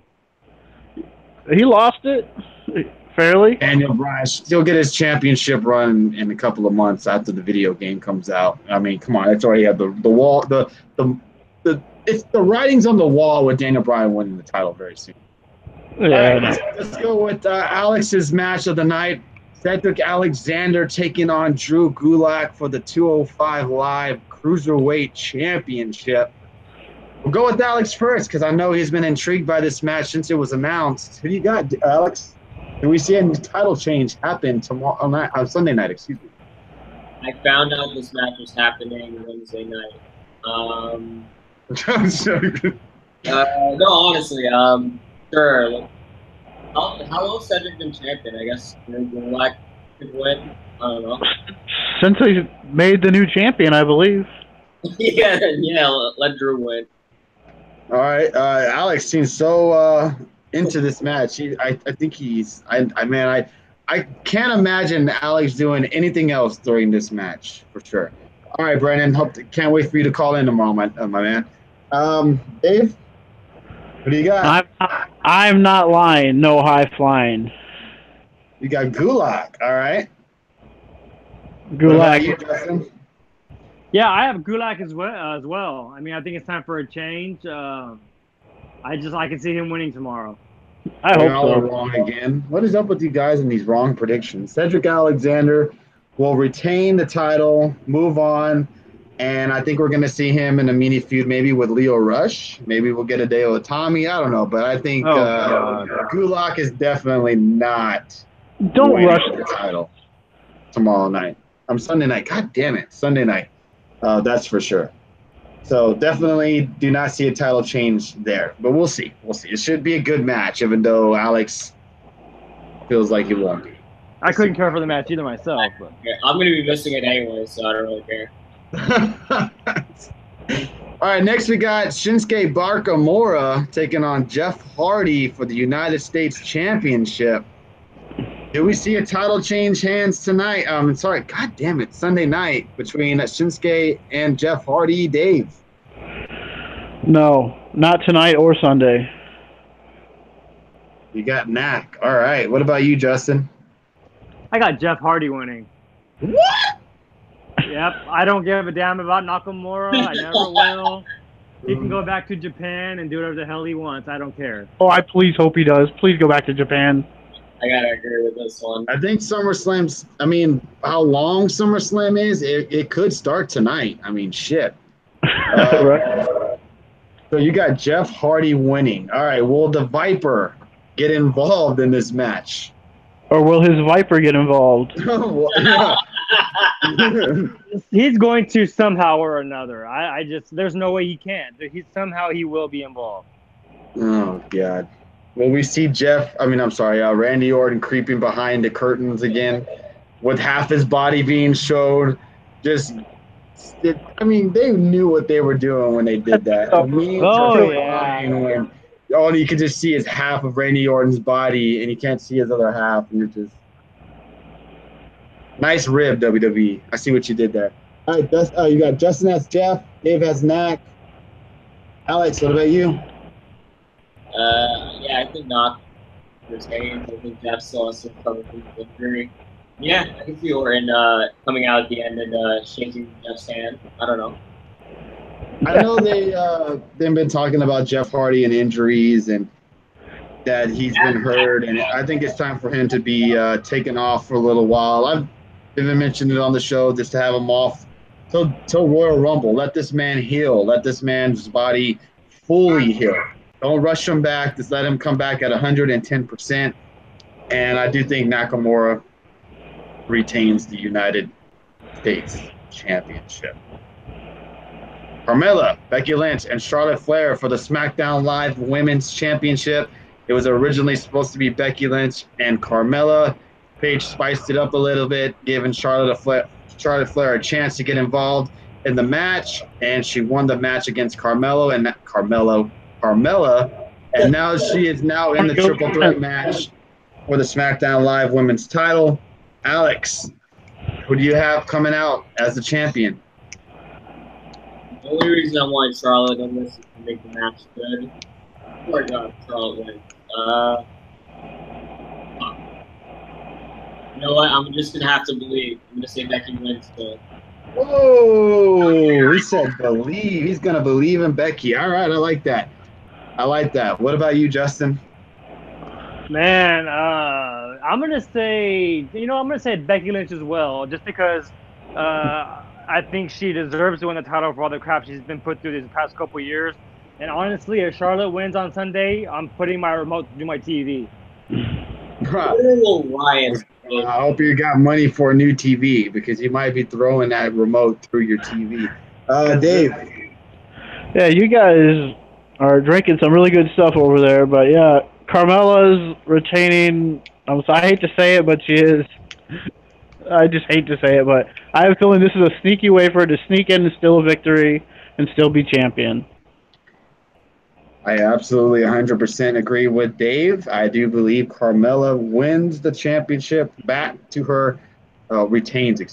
Speaker 4: He lost it fairly.
Speaker 1: Daniel Bryan still get his championship run in a couple of months after the video game comes out. I mean, come on, it's already had the wall it's the writings on the wall with Daniel Bryan winning the title very soon.
Speaker 4: Yeah.
Speaker 1: Right, let's go with Alex's match of the night. Cedric Alexander taking on Drew Gulak for the 205 Live Cruiserweight Championship. We'll go with Alex first because I know he's been intrigued by this match since it was announced. Who do you got, Alex? Can we see a title change happen on Sunday night? Excuse me.
Speaker 2: I found out this match was happening Wednesday night. No, honestly, sure. Like, how long has Cedric been champion? I guess Gulak could win. I don't know.
Speaker 4: Since he made the new champion, I believe.
Speaker 2: yeah, let Drew win.
Speaker 1: All right, Alex seems so into this match. I think I can't imagine Alex doing anything else during this match for sure. All right, Brandon, can't wait for you to call in tomorrow, my man. Dave, what do you got?
Speaker 4: I'm not lying. No high flying.
Speaker 1: You got Gulak. All right.
Speaker 4: Gulak.
Speaker 3: Yeah, I have Gulak as well. I mean, I think it's time for a change. I can see him winning tomorrow.
Speaker 4: I hope so.
Speaker 1: Wrong again. What is up with you guys and these wrong predictions? Cedric Alexander will retain the title, move on, and I think we're going to see him in a mini feud maybe with Leo Rush. Maybe we'll get a day with Tommy. I don't know, but I think Gulak is definitely not
Speaker 4: rush
Speaker 1: the title tomorrow night. Sunday night. God damn it. Sunday night. That's for sure. So definitely do not see a title change there. But we'll see. It should be a good match, even though Alex feels like it won't be.
Speaker 3: I couldn't care for the match either myself. But.
Speaker 2: I'm going to be missing it anyway, so I don't really care.
Speaker 1: All right, next we got Shinsuke Nakamura taking on Jeff Hardy for the United States Championship. Do we see a title change hands tonight? God damn it, Sunday night between Shinsuke and Jeff Hardy, Dave?
Speaker 4: No, not tonight or Sunday.
Speaker 1: You got Knack. All right, what about you, Justin?
Speaker 3: I got Jeff Hardy winning.
Speaker 1: What?
Speaker 3: Yep, I don't give a damn about Nakamura. I never will. He can go back to Japan and do whatever the hell he wants. I don't care.
Speaker 4: Oh, I please hope he does. Please go back to Japan.
Speaker 2: I gotta agree with this one.
Speaker 1: I think SummerSlam's. I mean, how long SummerSlam is? It could start tonight. I mean, shit.
Speaker 4: Right.
Speaker 1: So you got Jeff Hardy winning. All right. Will the Viper get involved in this match?
Speaker 4: Or will his Viper get involved?
Speaker 1: Well, yeah.
Speaker 3: He's going to somehow or another. There's no way he can't. He will be involved.
Speaker 1: Oh God. Will we see Randy Orton creeping behind the curtains again, with half his body being showed? They knew what they were doing when they did that. When all you could just see is half of Randy Orton's body, and you can't see his other half, and you're just nice rib, WWE. I see what you did there. All right, you got Justin has Jeff, Dave has Knack. Alex, what about you?
Speaker 2: Yeah, I think not retains. I think Jeff still has some trouble with his injury. Yeah, I can see Orton coming out at the end and shaking Jeff's hand. I don't know.
Speaker 1: I know they've been talking about Jeff Hardy and injuries and that he's been hurt, and I think it's time for him to be taken off for a little while. I've even mentioned it on the show just to have him off till Royal Rumble. Let this man heal. Let this man's body fully heal. Don't rush him back. Just let him come back at 110%. And I do think Nakamura retains the United States Championship. Carmella, Becky Lynch, and Charlotte Flair for the SmackDown Live Women's Championship. It was originally supposed to be Becky Lynch and Carmella. Paige spiced it up a little bit, giving Charlotte Flair a chance to get involved in the match, and she won the match against Carmella, and now she is now in the triple threat match for the SmackDown Live Women's title. Alex, who do you have coming out as the champion?
Speaker 2: The only reason I want Charlotte in this is to make the match good. Poor God, Charlotte wins. You know what? I'm just gonna have to believe. I'm gonna say Becky wins still.
Speaker 1: Whoa! He said believe. He's gonna believe in Becky. All right, I like that. What about you, Justin?
Speaker 3: Man, I'm gonna say Becky Lynch as well, just because I think she deserves to win the title for all the crap she's been put through these past couple years. And honestly, if Charlotte wins on Sunday, I'm putting my remote through my TV.
Speaker 1: I hope you got money for a new TV, because you might be throwing that remote through your TV. Dave.
Speaker 4: Yeah, you guys are drinking some really good stuff over there, but yeah, Carmella's retaining. I hate to say it, but she is. I just hate to say it, but I have a feeling this is a sneaky way for her to sneak in and steal a victory and still be champion.
Speaker 1: I absolutely 100% agree with Dave. I do believe Carmella wins the championship back to her, retains the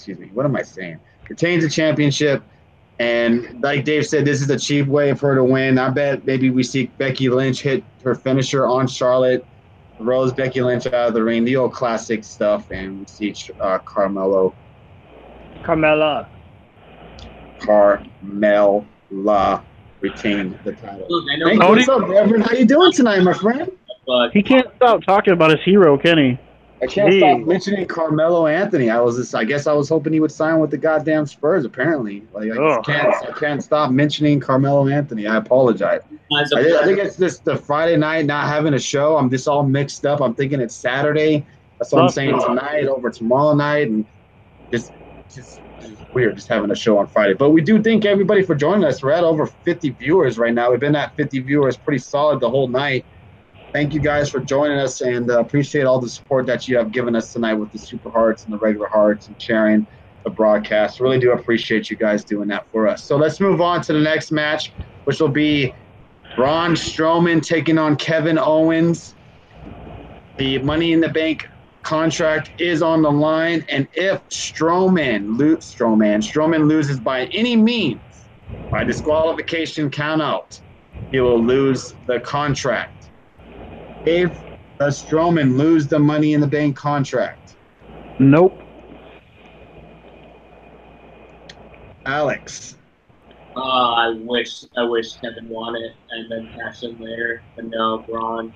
Speaker 1: championship. And like Dave said, this is a cheap way for her to win. I bet maybe we see Becky Lynch hit her finisher on Charlotte, throws Becky Lynch out of the ring, the old classic stuff, and we see Carmella retain the title. What's up, Reverend? How you doing tonight, my friend?
Speaker 4: He can't stop talking about his hero, can he?
Speaker 1: I can't stop mentioning Carmelo Anthony. I guess I was hoping he would sign with the goddamn Spurs. Apparently, I can't stop mentioning Carmelo Anthony. I apologize. I think it's just the Friday night not having a show. I'm just all mixed up. I'm thinking it's Saturday. That's what I'm saying, tonight over tomorrow night, and just weird just having a show on Friday. But we do thank everybody for joining us. We're at over 50 viewers right now. We've been at 50 viewers pretty solid the whole night. Thank you guys for joining us, and appreciate all the support that you have given us tonight with the Super Hearts and the regular Hearts and sharing the broadcast. Really do appreciate you guys doing that for us. So let's move on to the next match, which will be Braun Strowman taking on Kevin Owens. The Money in the Bank contract is on the line, and if Strowman loses by any means, by disqualification count out, he will lose the contract. Dave, does Strowman lose the Money in the Bank contract?
Speaker 4: Nope.
Speaker 1: Alex.
Speaker 2: I wish Kevin won it and then cashed in later, but no, Braun.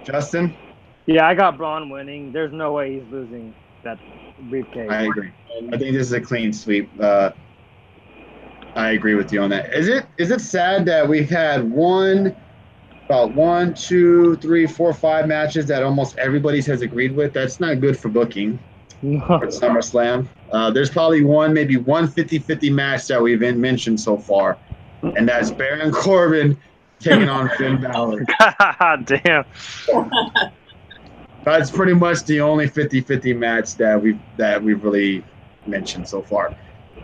Speaker 1: Justin?
Speaker 3: Yeah, I got Braun winning. There's no way he's losing that briefcase.
Speaker 1: I agree. I think this is a clean sweep. I agree with you on that. Is it sad that we've had about 1, 2, 3, 4, 5 matches that almost everybody has agreed with? That's not good for booking for SummerSlam. There's probably maybe one 50-50 match that we've mentioned so far, and that's Baron Corbin taking on Finn Balor.
Speaker 3: God damn.
Speaker 1: That's pretty much the only 50-50 match that we've really mentioned so far.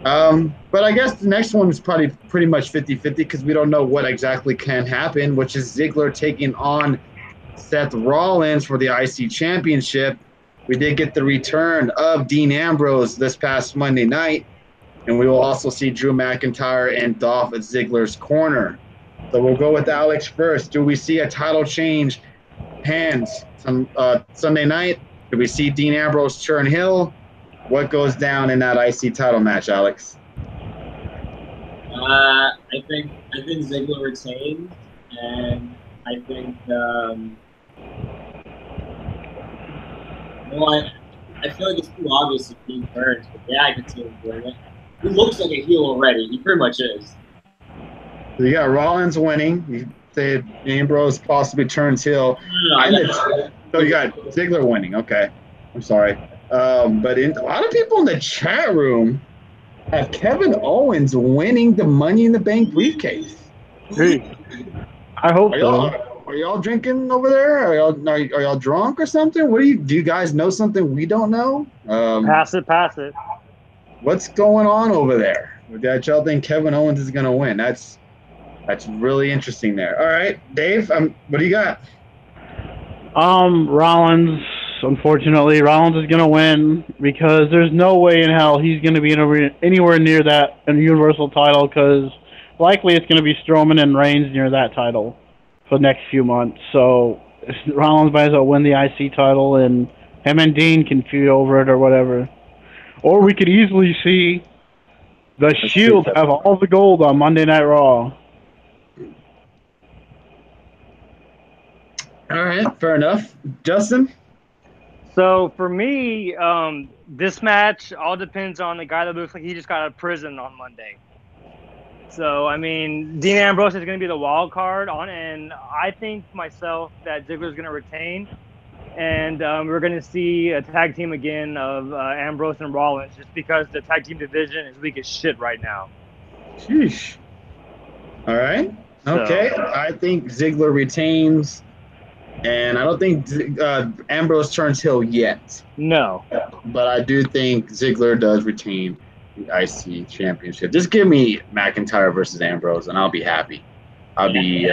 Speaker 1: But I guess the next one is probably pretty much 50-50 because we don't know what exactly can happen, which is Ziggler taking on Seth Rollins for the IC Championship. We did get the return of Dean Ambrose this past Monday night, and we will also see Drew McIntyre and Dolph Ziggler's corner. So we'll go with Alex first. Do we see a title change hands Sunday night? Do we see Dean Ambrose turn heel? What goes down in that IC title match, Alex?
Speaker 2: I think Ziggler retains, and I think I feel like it's too obvious if Dean turns, but yeah, I can see him doing it. He looks like a heel already. He pretty much is.
Speaker 1: So you got Rollins winning. You said Ambrose possibly turns heel. So you got Ziggler winning. Okay, I'm sorry. But a lot of people in the chat room have Kevin Owens winning the Money in the Bank briefcase.
Speaker 4: Hey, I hope so.
Speaker 1: Are y'all drinking over there? Are y'all drunk or something? Do you guys know something we don't know?
Speaker 3: Pass it.
Speaker 1: What's going on over there? That y'all think Kevin Owens is gonna win? That's really interesting there. All right, Dave, what do you got?
Speaker 4: Rollins. Unfortunately, Rollins is going to win because there's no way in hell he's going to be anywhere near that Universal title because likely it's going to be Strowman and Reigns near that title for the next few months. So Rollins might as well win the IC title and him and Dean can feud over it or whatever. Or we could easily see the Shield have all the gold on Monday Night Raw.
Speaker 1: All right, fair enough. Justin?
Speaker 3: So for me, this match all depends on the guy that looks like he just got out of prison on Monday. So I mean, Dean Ambrose is going to be the wild card and I think myself that Ziggler's going to retain, and we're going to see a tag team again of Ambrose and Rollins, just because the tag team division is weak as shit right now.
Speaker 1: Sheesh. All right. Okay. So, I think Ziggler retains. And I don't think Ambrose turns heel yet.
Speaker 3: No.
Speaker 1: But I do think Ziggler does retain the IC championship. Just give me McIntyre versus Ambrose, and I'll be happy. I'll be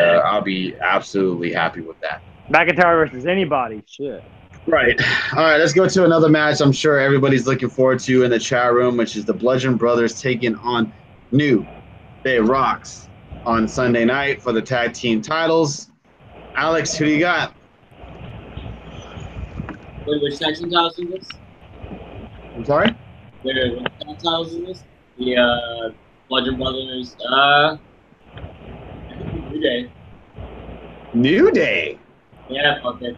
Speaker 1: absolutely happy with that.
Speaker 3: McIntyre versus anybody. Shit.
Speaker 1: Right. All right, let's go to another match I'm sure everybody's looking forward to in the chat room, which is the Bludgeon Brothers taking on New Day Rocks on Sunday night for the tag team titles. Alex, who do you got?
Speaker 2: Wait, which tag team titles is this?
Speaker 1: I'm sorry?
Speaker 2: Wait, which tag titles is this? The Bludgeon Brothers. I think New Day.
Speaker 1: New Day?
Speaker 2: Yeah, fuck it.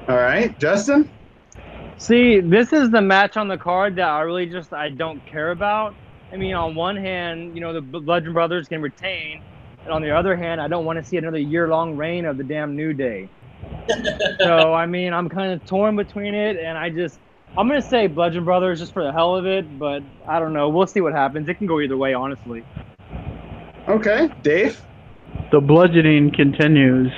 Speaker 1: All right, Justin?
Speaker 3: See, this is the match on the card that I don't care about. I mean, on one hand, the Bludgeon Brothers can retain. And on the other hand, I don't want to see another year-long reign of the damn New Day. So, I mean, I'm kind of torn between it, and I'm going to say Bludgeon Brothers just for the hell of it, but I don't know. We'll see what happens. It can go either way, honestly.
Speaker 1: Okay. Dave?
Speaker 4: The bludgeoning continues.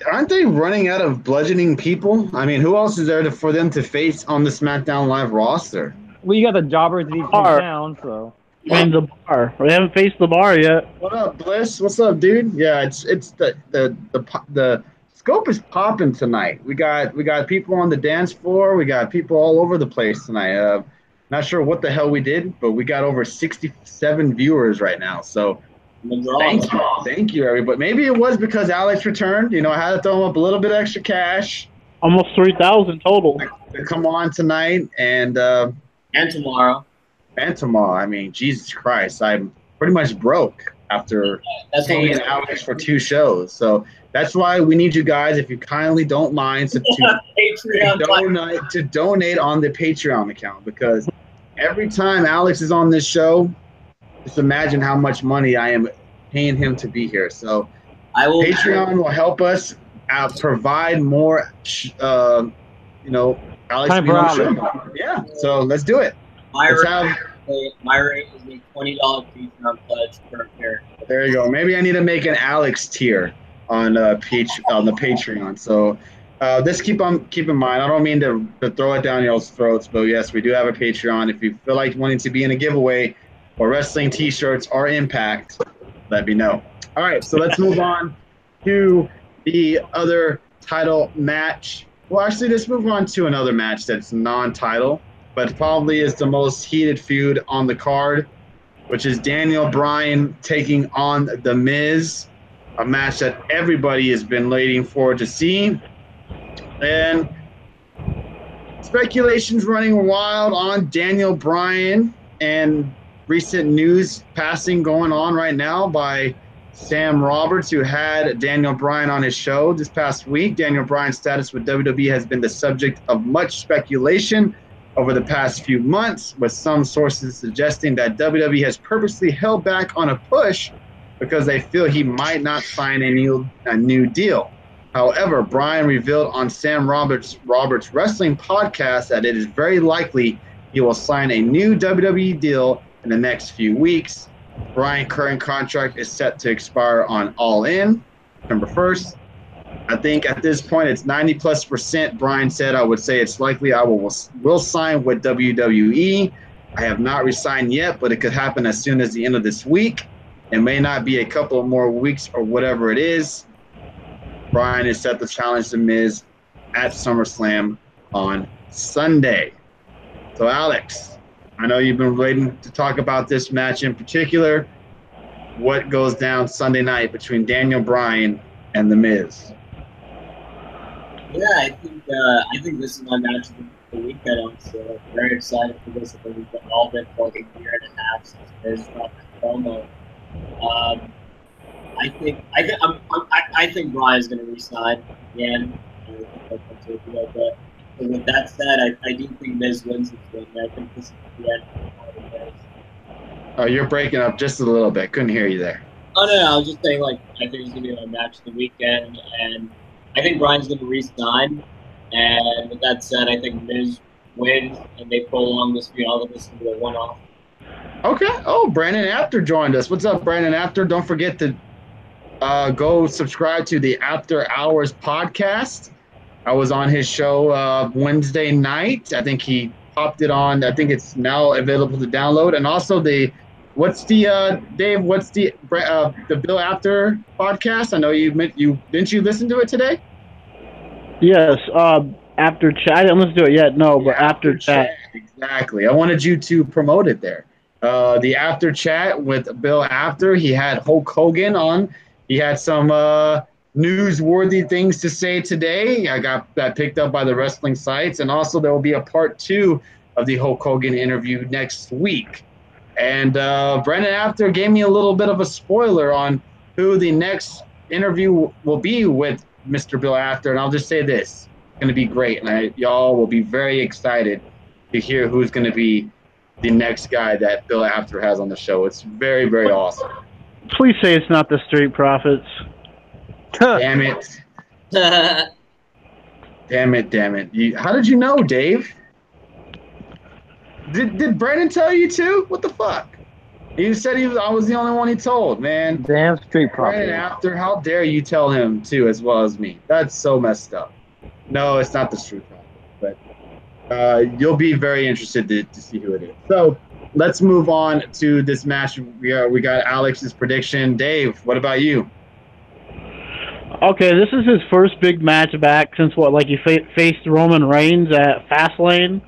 Speaker 1: Aren't they running out of bludgeoning people? I mean, who else is there for them to face on the SmackDown Live roster?
Speaker 3: Well, you got the jobbers that he's down, so...
Speaker 4: And the Bar. We haven't faced the Bar yet.
Speaker 1: What up, Bliss? What's up, dude? Yeah, it's the scope is popping tonight. We got people on the dance floor. We got people all over the place tonight. Not sure what the hell we did, but we got over 67 viewers right now. So thank you, everybody. Maybe it was because Alex returned. I had to throw him up a little bit extra cash.
Speaker 4: Almost 3,000 total.
Speaker 1: to come on tonight and
Speaker 2: tomorrow.
Speaker 1: And tomorrow. I mean, Jesus Christ, I'm pretty much broke after paying Alex for 2 shows. So that's why we need you guys, if you kindly don't mind, to donate on the Patreon account, because every time Alex is on this show, just imagine how much money I am paying him to be here. So Patreon will help us provide more, Alex. Yeah, so let's do it.
Speaker 2: My rate is a $20 Patreon pledge per character.
Speaker 1: There you go. Maybe I need to make an Alex tier on the Patreon. So just keep in mind. I don't mean to throw it down y'all's throats, but yes, we do have a Patreon. If you feel like wanting to be in a giveaway or wrestling T-shirts or Impact, let me know. All right, so let's move on to the other title match. Well, actually, let's move on to another match that's non-title, but probably is the most heated feud on the card, which is Daniel Bryan taking on The Miz, a match that everybody has been waiting for to see. And speculation's running wild on Daniel Bryan, and recent news passing going on right now by Sam Roberts, who had Daniel Bryan on his show this past week. Daniel Bryan's status with WWE has been the subject of much speculation over the past few months, with some sources suggesting that WWE has purposely held back on a push because they feel he might not sign a new deal. However, Bryan revealed on Sam Roberts' wrestling podcast that it is very likely he will sign a new WWE deal in the next few weeks. Bryan's current contract is set to expire on All In, September 1st. I think at this point it's 90+%. Bryan said, I would say it's likely I will sign with WWE. I have not resigned yet, but it could happen as soon as the end of this week. It may not be a couple of more weeks or whatever it is. Bryan is set to challenge The Miz at SummerSlam on Sunday. So, Alex, I know you've been waiting to talk about this match in particular. What goes down Sunday night between Daniel Bryan and The Miz?
Speaker 2: Yeah, I think this is my match of the weekend. Honestly, I'm very excited for this. I think we've all been for like a year and a half since Miz dropped the promo. I think Bryan's going to resign again. But with that said, I do think Miz wins this one. I think this is the end of the Miz.
Speaker 1: Oh, you're breaking up just a little bit. Couldn't hear you there.
Speaker 2: Oh no, I was just saying I think it's going to be my match of the weekend, and I think Bryan's going to resign. And with that said, I think Miz wins, and they prolong this feud. All of this into a one-off.
Speaker 1: Okay. Oh, Brandon After joined us. What's up, Brandon After? Don't forget to go subscribe to the After Hours podcast. I was on his show Wednesday night. I think he popped it on. I think it's now available to download. And also Dave, what's the Bill After podcast? I know didn't you listen to it today?
Speaker 4: Yes. After chat. I didn't listen to it yet. No, but after chat.
Speaker 1: Exactly. I wanted you to promote it there. The After Chat with Bill After. He had Hulk Hogan on. He had some newsworthy things to say today. I got that picked up by the wrestling sites. And also there will be a part 2 of the Hulk Hogan interview next week. And Brandon After gave me a little bit of a spoiler on who the next interview will be with Mr. Bill After. And I'll just say this. It's going to be great. And y'all will be very excited to hear who's going to be the next guy that Bill After has on the show. It's very, very awesome.
Speaker 4: Please say it's not the Street Profits.
Speaker 1: Damn it. Damn it. How did you know, Dave? Did Brandon tell you too? What the fuck? He said I was the only one he told, man.
Speaker 3: Damn Street Profits.
Speaker 1: Brandon After, how dare you tell him too as well as me? That's so messed up. No, it's not the Street Profits, but you'll be very interested to see who it is. So let's move on to this match. We got Alex's prediction. Dave, what about you?
Speaker 4: Okay, this is his first big match back since he faced Roman Reigns at Fastlane.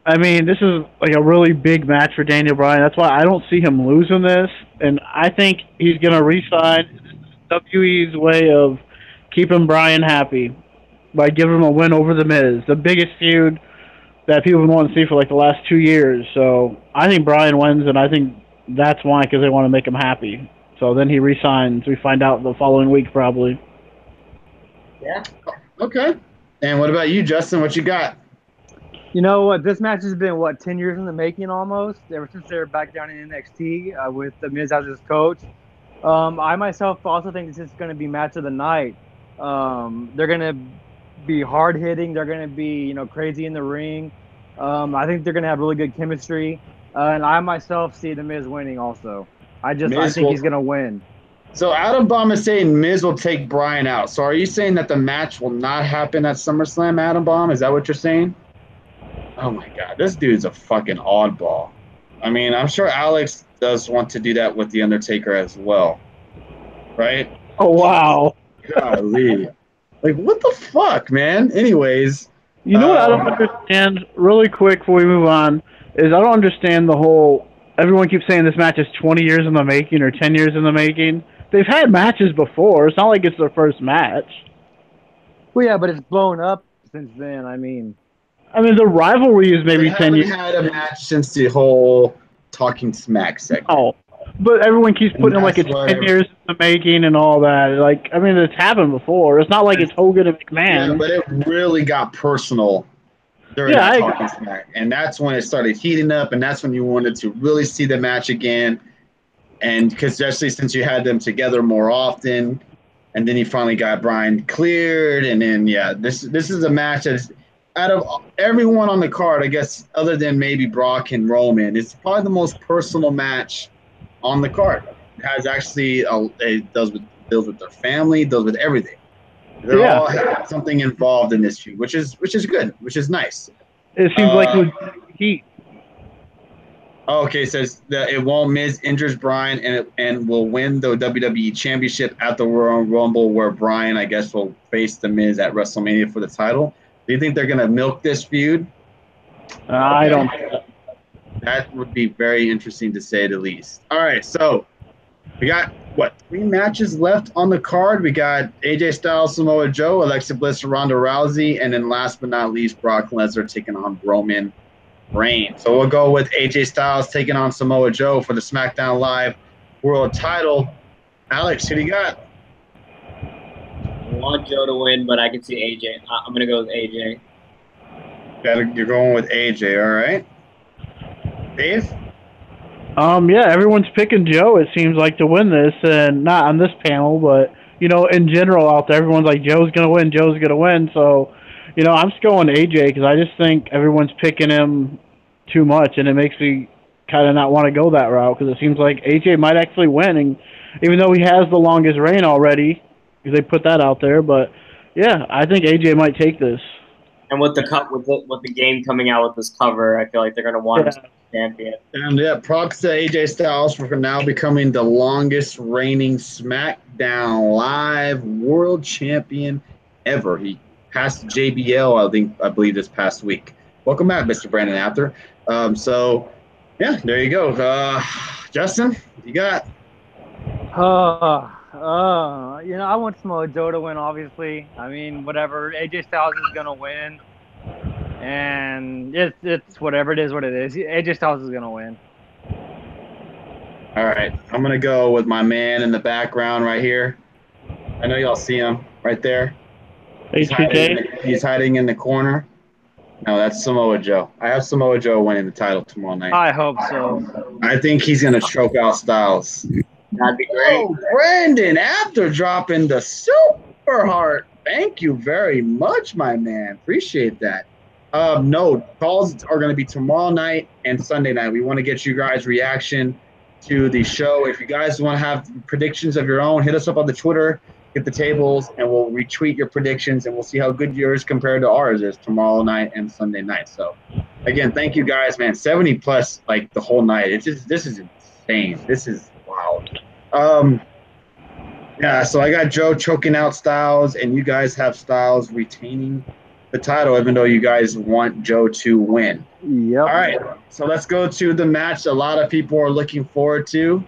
Speaker 4: I mean, this is like a really big match for Daniel Bryan. That's why I don't see him losing this, and I think he's going to re-sign. WWE's way of keeping Bryan happy. by giving him a win over The Miz, the biggest feud that people have been wanting to see for like the last 2 years. So I think Bryan wins, and I think that's why, because they want to make him happy. So then he resigns. We find out the following week probably.
Speaker 2: Yeah.
Speaker 1: Okay. And what about you, Justin? What you got?
Speaker 3: You know what? This match has been 10 years in the making almost. Ever since they were back down in NXT with the Miz as his coach. I myself also think this is going to be match of the night. They're going to be hard hitting. They're going to be crazy in the ring. I think they're going to have really good chemistry. And I myself see the Miz winning also. I think he's going to win.
Speaker 1: So Adam Bomb is saying Miz will take Bryan out. So are you saying that the match will not happen at SummerSlam, Adam Bomb? Is that what you're saying? Oh my God, this dude's a fucking oddball. I mean, I'm sure Alex does want to do that with The Undertaker as well. Right?
Speaker 4: Oh, wow.
Speaker 1: Golly. Like, what the fuck, man? Anyways.
Speaker 4: You know what I don't understand, really quick before we move on, is I don't understand the whole, everyone keeps saying this match is 20 years in the making or 10 years in the making. They've had matches before. It's not like it's their first match.
Speaker 3: Well, yeah, but it's blown up since then. I mean,
Speaker 4: the rivalry is maybe 10 years.
Speaker 1: They haven't had a match since the whole Talking Smack segment.
Speaker 4: Oh, but everyone keeps putting like it's 10 years in the making and all that. Like, it's happened before. It's not like it's Hogan and McMahon.
Speaker 1: Yeah, but it really got personal during Talking Smack. And that's when it started heating up, and that's when you wanted to really see the match again. And because especially since you had them together more often, and then you finally got Bryan cleared, and then this is a match that's out of everyone on the card, I guess, other than maybe Brock and Roman, it's probably the most personal match on the card. It has actually it deals with their family, deals with everything. They all have something involved in this feud, which is good, which is nice.
Speaker 4: It seems like it was heat.
Speaker 1: Okay, it says that it won't Miz injures Bryan and will win the WWE Championship at the Royal Rumble, where Bryan, I guess, will face the Miz at WrestleMania for the title. Do you think they're gonna milk this feud?
Speaker 4: I don't.
Speaker 1: That would be very interesting to say the least. All right, so we got 3 matches left on the card. We got AJ Styles, Samoa Joe, Alexa Bliss, Ronda Rousey, and then last but not least, Brock Lesnar taking on Roman Reigns. So we'll go with AJ Styles taking on Samoa Joe for the SmackDown Live World Title. Alex, who do you got?
Speaker 2: I want Joe to win, but I can see AJ. I'm gonna go with AJ.
Speaker 1: You're going with AJ, all right. Dave?
Speaker 4: Yeah, everyone's picking Joe, it seems like, to win this, and not on this panel, but, in general out there, everyone's like, Joe's going to win, so, I'm just going AJ, because I just think everyone's picking him too much, and it makes me kind of not want to go that route, because it seems like AJ might actually win, and even though he has the longest reign already, because they put that out there, but, yeah, I think AJ might take this.
Speaker 2: And with the game coming out with this cover, I feel like they're going to want him to be champion.
Speaker 1: And props to AJ Styles for now becoming the longest reigning SmackDown Live World Champion ever. He passed JBL, I believe, this past week. Welcome back, Mr. Brandon After. So, yeah, there you go. Justin, what you got?
Speaker 3: I want Samoa Joe to win, obviously. I mean, whatever. AJ Styles is going to win. And it's whatever it is, what it is. AJ Styles is going to win.
Speaker 1: All right. I'm going to go with my man in the background right here. I know y'all see him right there. He's hiding in the corner. No, that's Samoa Joe. I have Samoa Joe winning the title tomorrow night.
Speaker 3: I hope so.
Speaker 1: I think he's going to choke out Styles.
Speaker 2: That'd be great.
Speaker 1: Oh, Brandon, after dropping the super heart. Thank you very much, my man. Appreciate that. No, calls are going to be tomorrow night and Sunday night. We want to get you guys' reaction to the show. If you guys want to have predictions of your own, hit us up on the Twitter, get the tables, and we'll retweet your predictions, and we'll see how good yours compared to ours is tomorrow night and Sunday night. So, again, thank you guys, man. 70 plus like the whole night. This is insane. This is wild. Yeah, so I got Joe choking out Styles, and you guys have Styles retaining the title, even though you guys want Joe to win.
Speaker 3: Yep.
Speaker 1: All right, so let's go to the match a lot of people are looking forward to,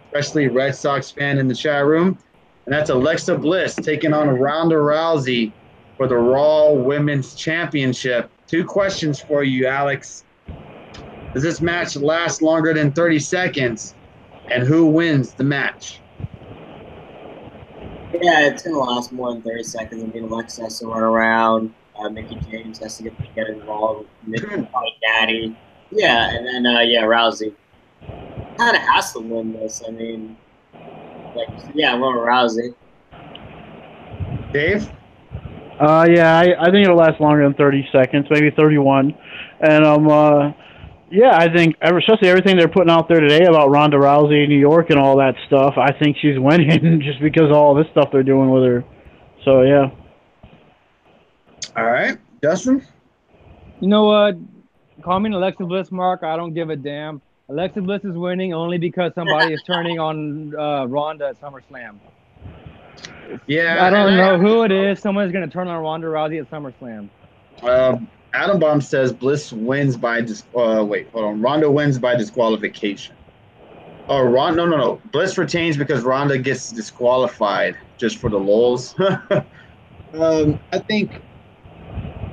Speaker 1: especially Red Sox fan in the chat room, and that's Alexa Bliss taking on Ronda Rousey for the Raw Women's Championship. 2 questions for you, Alex. Does this match last longer than 30 seconds? And who wins the match?
Speaker 2: Yeah, it's gonna last more than 30 seconds. I mean, Alexa has to run around. Mickey James has to get involved. Natty. Yeah, and then Rousey kind of has to win this. I mean, I'm going Rousey.
Speaker 1: Dave?
Speaker 4: Yeah, I think it'll last longer than 30 seconds, maybe 31. And yeah, I think especially everything they're putting out there today about Ronda Rousey in New York and all that stuff, I think she's winning just because of all this stuff they're doing with her. So yeah.
Speaker 1: All right, Justin.
Speaker 3: You know what? Call me an Alexa Bliss, Mark. I don't give a damn. Alexa Bliss is winning only because somebody is turning on Ronda at SummerSlam.
Speaker 1: Yeah,
Speaker 3: I don't know who it is. Someone's going to turn on Ronda Rousey at SummerSlam.
Speaker 1: Adam Bomb says Bliss wins by Ronda wins by disqualification. Oh, no. Bliss retains because Ronda gets disqualified just for the lulz. I think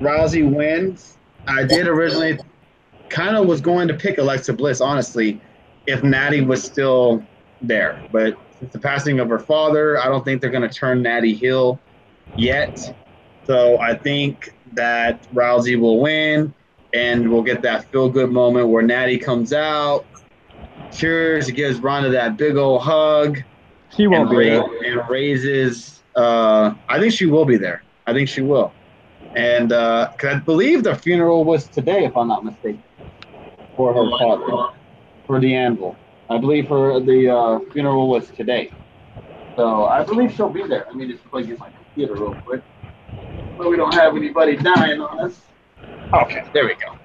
Speaker 1: Rousey wins. I did originally kind of was going to pick Alexa Bliss, honestly, if Natty was still there. But since the passing of her father, I don't think they're going to turn Natty heel yet. So I think that Rousey will win, and we'll get that feel-good moment where Natty comes out, cheers, gives Ronda that big old hug.
Speaker 3: She won't be there.
Speaker 1: And raises I think she will be there. I think she will. And 'cause I believe the funeral was today, if I'm not mistaken, for her father, for the Anvil. I believe the funeral was today. So I believe she'll be there. Let me just plug in my computer real quick. But we don't have anybody dying on us. Okay, there we go.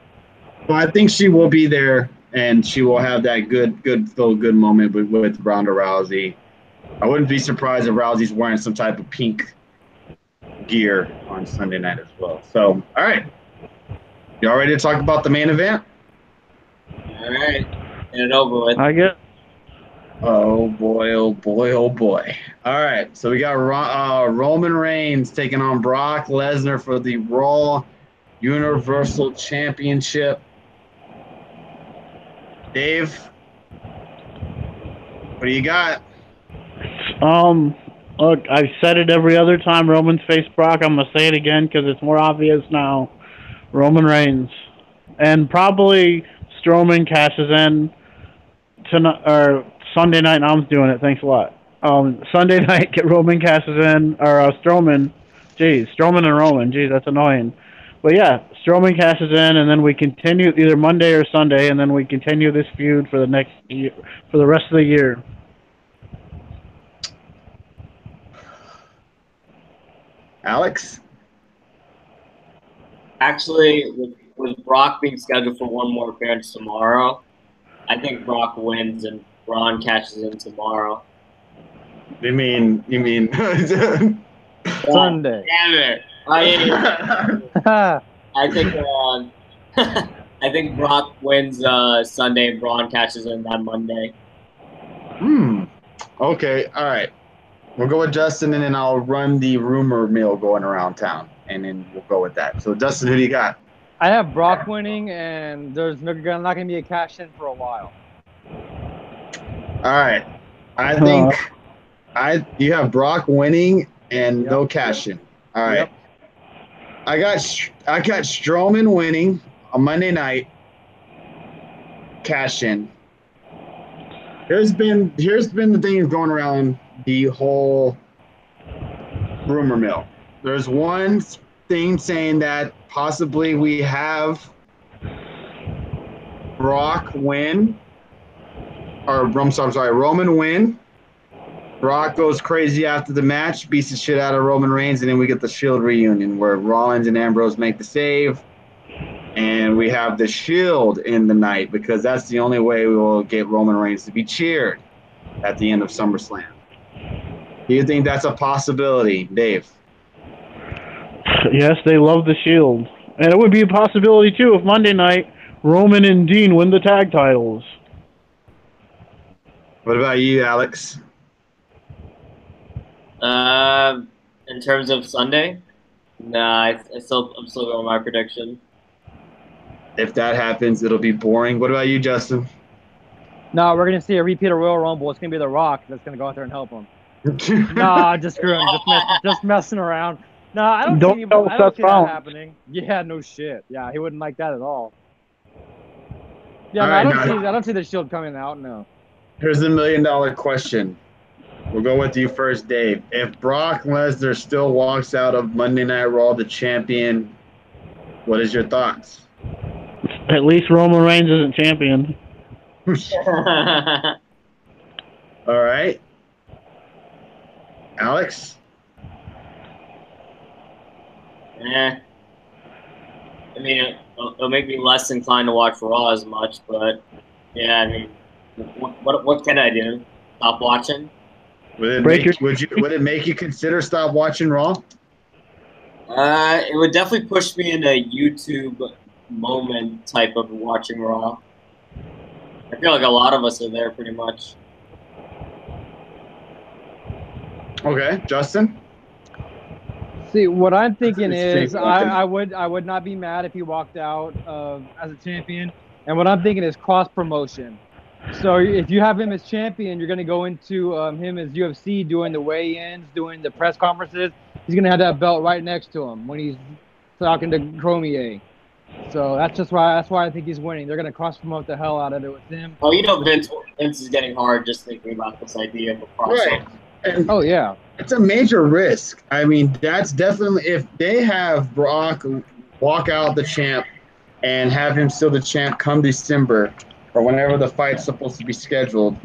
Speaker 1: So I think she will be there, and she will have that good moment with Ronda Rousey. I wouldn't be surprised if Rousey's wearing some type of pink gear on Sunday night as well. So, all right. You all ready to talk about the main event?
Speaker 2: All right. Get it over with.
Speaker 4: I guess.
Speaker 1: Oh, boy. All right. So we got Roman Reigns taking on Brock Lesnar for the Raw Universal Championship. Dave, what do you got?
Speaker 4: Look, I've said it every other time Roman's faced Brock. I'm gonna say it again because it's more obvious now. Roman Reigns, and probably Strowman cashes in tonight or Sunday night. I'm doing it. Thanks a lot. Sunday night, Roman cashes in or Strowman. Geez, Strowman and Roman. Geez, that's annoying. But yeah, Strowman cashes in, and then we continue either Monday or Sunday, and then we continue this feud for the next year, for the rest of the year.
Speaker 1: Alex?
Speaker 2: Actually, with Brock being scheduled for one more appearance tomorrow, I think Brock wins and Braun cashes in tomorrow.
Speaker 1: You mean
Speaker 3: Sunday?
Speaker 2: Damn it! I think I think Brock wins Sunday and Braun cashes in that Monday.
Speaker 1: Okay, all right. We'll go with Justin, and then I'll run the rumor mill going around town, and then we'll go with that. So, Justin, who do you got?
Speaker 3: I have Brock winning, and there's not going to be a cash in for a while.
Speaker 1: All right. I think you have Brock winning and no cash in. All right.
Speaker 3: Yep.
Speaker 1: I got Strowman winning on Monday night. Cash in. Here's been the things going around the whole rumor mill. There's one thing saying that possibly we have Brock win, or I'm sorry, Roman win. Brock goes crazy after the match, beats the shit out of Roman Reigns, and then we get the Shield reunion where Rollins and Ambrose make the save, and we have the Shield in the night because that's the only way we will get Roman Reigns to be cheered at the end of SummerSlam. Do you think that's a possibility, Dave?
Speaker 4: Yes, they love the Shield. And it would be a possibility, too, if Monday night Roman and Dean win the tag titles.
Speaker 1: What about you, Alex?
Speaker 2: In terms of Sunday? Nah, I'm still going with my prediction.
Speaker 1: If that happens, it'll be boring. What about you, Justin?
Speaker 3: No, we're gonna see a repeat of Royal Rumble. It's gonna be The Rock that's gonna go out there and help him. Nah, just screwing, just messing around. No, I don't see
Speaker 4: Don't tell
Speaker 3: I don't
Speaker 4: Seth
Speaker 3: see that
Speaker 4: Rollins.
Speaker 3: happening. Yeah, no shit. Yeah, he wouldn't like that at all. Yeah,
Speaker 1: All
Speaker 3: no,
Speaker 1: right,
Speaker 3: I don't see the Shield coming out. No.
Speaker 1: here's the $1,000,000 question. We'll go with you first, Dave. If Brock Lesnar still walks out of Monday Night Raw the champion, what is your thoughts?
Speaker 4: At least Roman Reigns isn't champion.
Speaker 1: All right. Alex?
Speaker 2: I mean, it'll make me less inclined to watch Raw as much, but yeah, I mean, what can I do? Stop watching?
Speaker 1: Would it make you consider stop watching Raw?
Speaker 2: It would definitely push me into YouTube moment type of watching Raw. I feel like a lot of us are there pretty much.
Speaker 1: Okay, Justin?
Speaker 3: See, what I'm thinking is I would not be mad if he walked out as a champion. And what I'm thinking is cross promotion. So if you have him as champion, you're going to go into him as UFC doing the weigh-ins, doing the press conferences. He's going to have that belt right next to him when he's talking to Cormier. So that's why I think he's winning. They're going to cross promote the hell out of it with him.
Speaker 2: Oh, Vince is getting hard just thinking about this idea of a crossover.
Speaker 1: Right. And
Speaker 3: oh yeah,
Speaker 1: it's a major risk. I mean, that's definitely if they have Brock walk out the champ and have him still the champ come December or whenever the fight's supposed to be scheduled,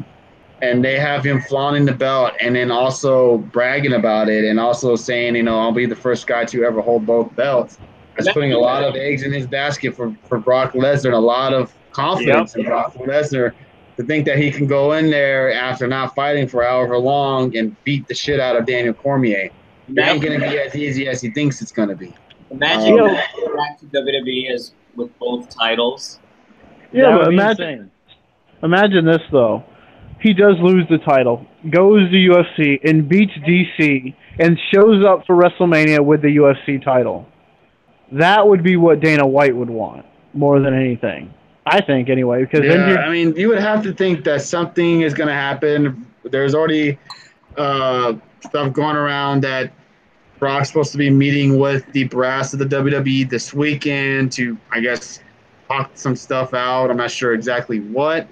Speaker 1: and they have him flaunting the belt and then also bragging about it and also saying, I'll be the first guy to ever hold both belts. That's putting a lot of eggs in his basket for Brock Lesnar and a lot of confidence in Brock Lesnar to think that he can go in there after not fighting for however long and beat the shit out of Daniel Cormier. It ain't going to be as easy as he thinks it's going to be.
Speaker 2: Imagine back to WWE as with both titles.
Speaker 4: Yeah, but imagine this, though. He does lose the title, goes to UFC, and beats DC, and shows up for WrestleMania with the UFC title. That would be what Dana White would want more than anything. I think, anyway. Because
Speaker 1: you would have to think that something is going to happen. There's already stuff going around that Brock's supposed to be meeting with the brass of the WWE this weekend to, I guess, talk some stuff out. I'm not sure exactly what.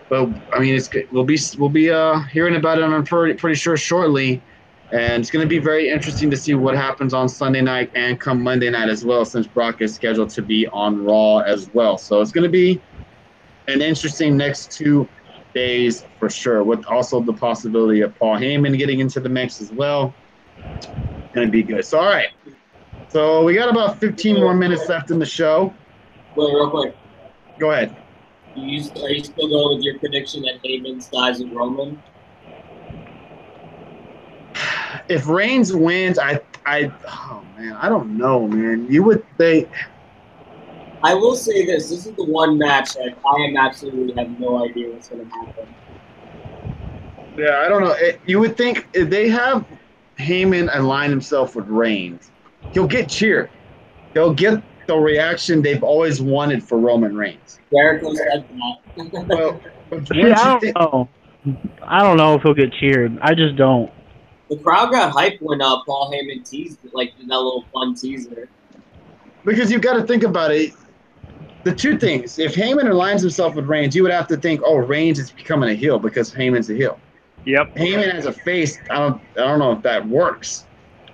Speaker 1: But, I mean, we'll be hearing about it, I'm pretty sure, shortly. And it's going to be very interesting to see what happens on Sunday night and come Monday night as well, since Brock is scheduled to be on Raw as well. So it's going to be an interesting next 2 days for sure, with also the possibility of Paul Heyman getting into the mix as well. It's going to be good. So, all right. So we got about 15 more minutes left in the show.
Speaker 2: Wait, real quick.
Speaker 1: Go ahead.
Speaker 2: Are you still going with your prediction that Heyman dies with Roman?
Speaker 1: If Reigns wins, oh man, I don't know, man. You would think.
Speaker 2: I will say this: this is the one match that I absolutely have no idea what's going to happen.
Speaker 1: Yeah, I don't know. You would think if they have Heyman align himself with Reigns, he'll get cheered. They'll get the reaction they've always wanted for Roman Reigns.
Speaker 2: Jericho said that.
Speaker 1: Well,
Speaker 4: I don't know if he'll get cheered. I just don't.
Speaker 2: The crowd got hyped when Paul Heyman teased like that little fun teaser.
Speaker 1: Because you've got to think about it. The two things: if Heyman aligns himself with Reigns, you would have to think, "Oh, Reigns is becoming a heel because Heyman's a heel."
Speaker 3: Yep.
Speaker 1: Heyman as a face, I don't know if that works.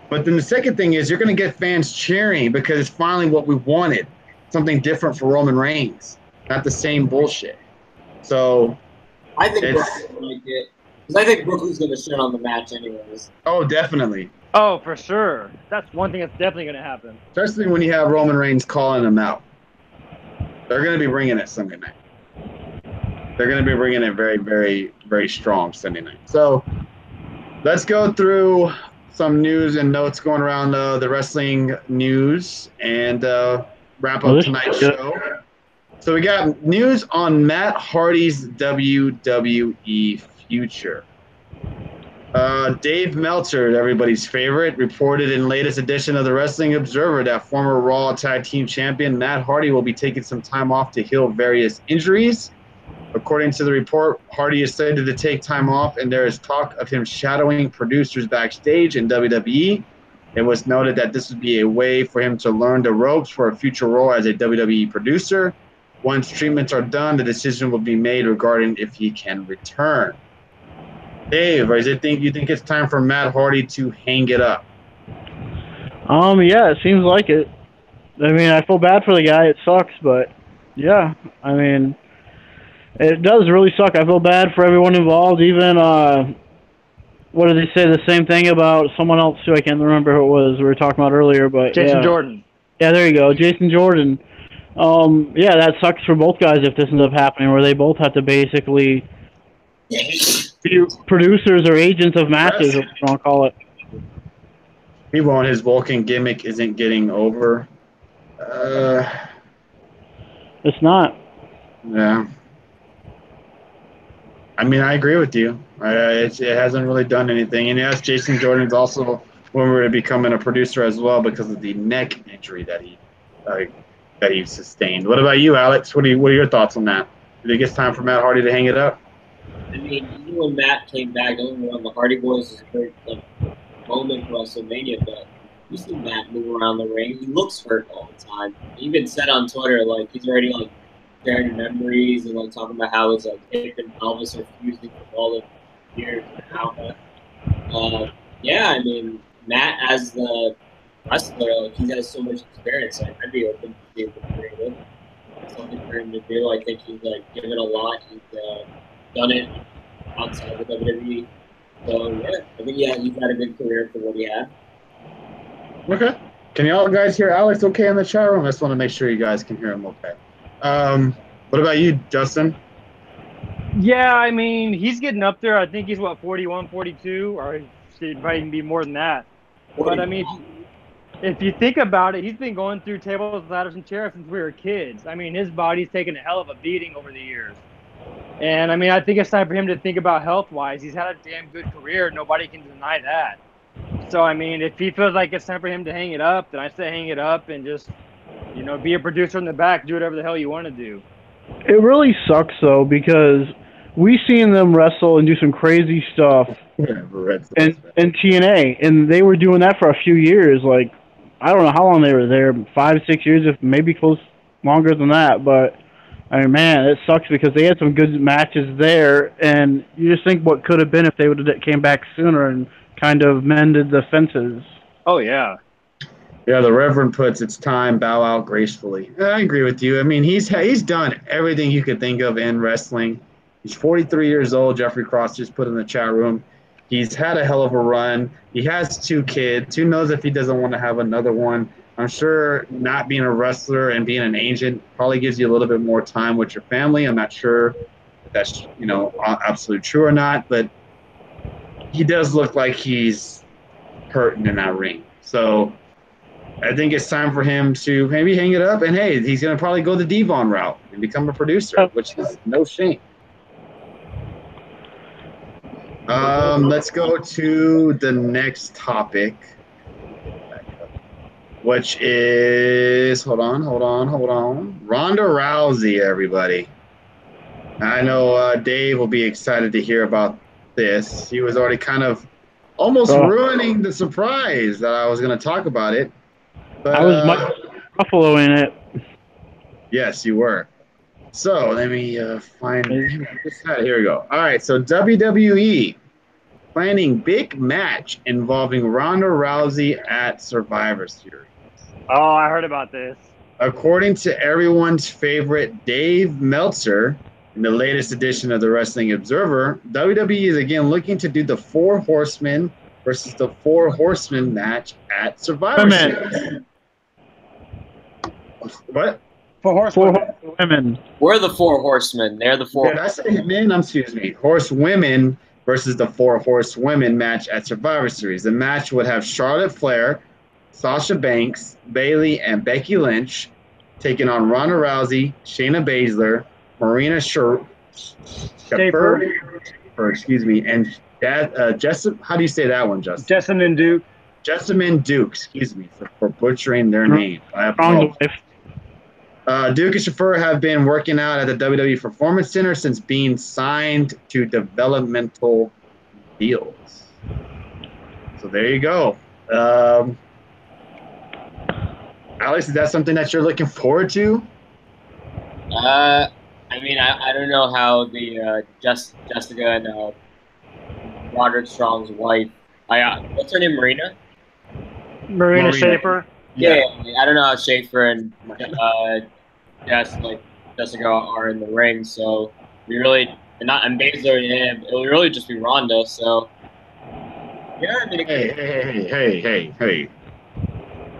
Speaker 1: But then the second thing is you're going to get fans cheering because it's finally what we wanted, something different for Roman Reigns, not the same bullshit. So
Speaker 2: I think Brooklyn like it. Because I think Brooklyn's going to shit on the match anyways.
Speaker 1: Oh, definitely.
Speaker 3: Oh, for sure. That's one thing that's definitely going to happen.
Speaker 1: Especially when you have Roman Reigns calling them out. They're going to be bringing it Sunday night. They're going to be bringing it very, very, very strong Sunday night. So let's go through some news and notes going around the wrestling news and wrap up tonight's show. So we got news on Matt Hardy's WWE future. Dave Meltzer, everybody's favorite, reported in latest edition of the Wrestling Observer that former Raw Tag Team Champion Matt Hardy will be taking some time off to heal various injuries. According to the report, Hardy is slated to take time off, and there is talk of him shadowing producers backstage in WWE. It was noted that this would be a way for him to learn the ropes for a future role as a WWE producer. Once treatments are done, the decision will be made regarding if he can return. Dave, you think it's time for Matt Hardy to hang it up?
Speaker 4: Yeah, it seems like it. I mean, I feel bad for the guy. It sucks, but yeah, I mean, it does really suck. I feel bad for everyone involved. Even what did they say? The same thing about someone else too. I can't remember who it was we were talking about earlier, but
Speaker 3: Jason
Speaker 4: yeah.
Speaker 3: Jordan.
Speaker 4: Yeah, there you go, Jason Jordan. Yeah, that sucks for both guys if this ends up happening, where they both have to basically be producers or agents of matches, or what you want to call it.
Speaker 1: He won't. His Vulcan gimmick isn't getting over.
Speaker 4: It's not.
Speaker 1: Yeah. I mean, I agree with you. It hasn't really done anything. And yes, Jason Jordan's also rumored to becoming a producer as well because of the neck injury that he sustained. What about you, Alex? What are your thoughts on that? Do you think it's time for Matt Hardy to hang it up?
Speaker 2: I mean, even when Matt came back, don't get me wrong, the Hardy Boys was a great moment for WrestleMania, but you see Matt move around the ring. He looks hurt all the time. He even said on Twitter, like, he's already, like, sharing memories and, like, talking about how his, like, hip and pelvis are fusing for all the years now. Yeah, I mean, Matt, as the wrestler, like, he has so much experience. Like, I'd be open to seeing the creative. Something for him to do. I think he's, like, given a lot. He's done it outside of WWE. So, yeah, I think, yeah, he's had a good career for what he had.
Speaker 1: Okay. Can y'all guys hear Alex okay in the chat room? I just want to make sure you guys can hear him okay. What about you, Justin?
Speaker 3: Yeah, I mean, he's getting up there. I think he's, 41, 42, or he might even be more than that. But, I mean, if you think about it, he's been going through tables, ladders, and chairs since we were kids. I mean, his body's taken a hell of a beating over the years. And, I mean, I think it's time for him to think about health-wise. He's had a damn good career. Nobody can deny that. So, I mean, if he feels like it's time for him to hang it up, then I say hang it up and just, be a producer in the back. Do whatever the hell you want to do.
Speaker 4: It really sucks, though, because we've seen them wrestle and do some crazy stuff in TNA, and they were doing that for a few years. Like, I don't know how long they were there, 5, 6 years, if maybe close longer than that. But I mean, man, it sucks because they had some good matches there, and you just think what could have been if they would have came back sooner and kind of mended the fences.
Speaker 3: Oh yeah.
Speaker 1: Yeah, the Reverend puts it's time, bow out gracefully. I agree with you. I mean, he's done everything you could think of in wrestling. He's 43 years old. Jeffrey Cross just put in the chat room. He's had a hell of a run. He has 2 kids. Who knows if he doesn't want to have another one? I'm sure not being a wrestler and being an agent probably gives you a little bit more time with your family. I'm not sure if that's absolutely true or not, but he does look like he's hurting in that ring. So I think it's time for him to maybe hang it up. And hey, he's going to probably go the Devon route and become a producer, which is no shame. Let's go to the next topic, which is hold on. Ronda Rousey, everybody. I know Dave will be excited to hear about this. He was already kind of almost ruining the surprise that I was going to talk about it. But,
Speaker 4: I was Mike Buffalo in it.
Speaker 1: Yes, you were. So let me find this. Here we go. All right. So WWE planning big match involving Ronda Rousey at Survivor Series.
Speaker 3: Oh, I heard about this.
Speaker 1: According to everyone's favorite Dave Meltzer, in the latest edition of the Wrestling Observer, WWE is again looking to do the 4 Horsemen versus the 4 Horsemen match at Survivor Series. What?
Speaker 3: 4
Speaker 4: horsewomen.
Speaker 2: We're the 4 horsemen. They're the 4.
Speaker 1: Did I say men? Excuse me. Horsewomen versus the 4 Horsewomen match at Survivor Series. The match would have Charlotte Flair, Sasha Banks, Bayley, and Becky Lynch taking on Ronda Rousey, Shayna Baszler, Marina Shafir, and How do you say that one, Justin?
Speaker 3: Jessamine Duke.
Speaker 1: Jessamine Duke, excuse me for butchering their name.
Speaker 4: Wrong life.
Speaker 1: Duke and Shafir have been working out at the WWE Performance Center since being signed to developmental deals. So there you go. Alex, is that something that you're looking forward to?
Speaker 2: I mean, I don't know how the Jessica and Roderick Strong's wife. What's her name?
Speaker 3: Marina Schaefer.
Speaker 2: Yeah, I don't know how Schaefer and Jessica are in the ring. So we really and Baszler and him. It will really just be Ronda. So yeah, I mean,
Speaker 1: hey.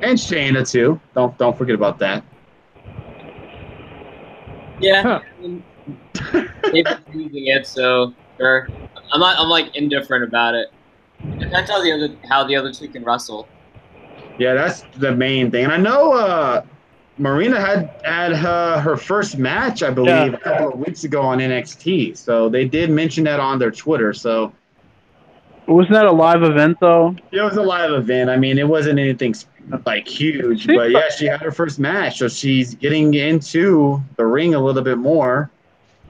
Speaker 1: And Shayna too. Don't forget about that.
Speaker 2: Yeah, they've been using it, so sure. I'm like indifferent about it. It depends how the other two can wrestle.
Speaker 1: Yeah, that's the main thing. And I know Marina had her first match, I believe, a couple of weeks ago on NXT. So they did mention that on their Twitter. So
Speaker 4: wasn't that a live event though?
Speaker 1: It was a live event. I mean, it wasn't anything like huge, but yeah, she had her first match, so she's getting into the ring a little bit more.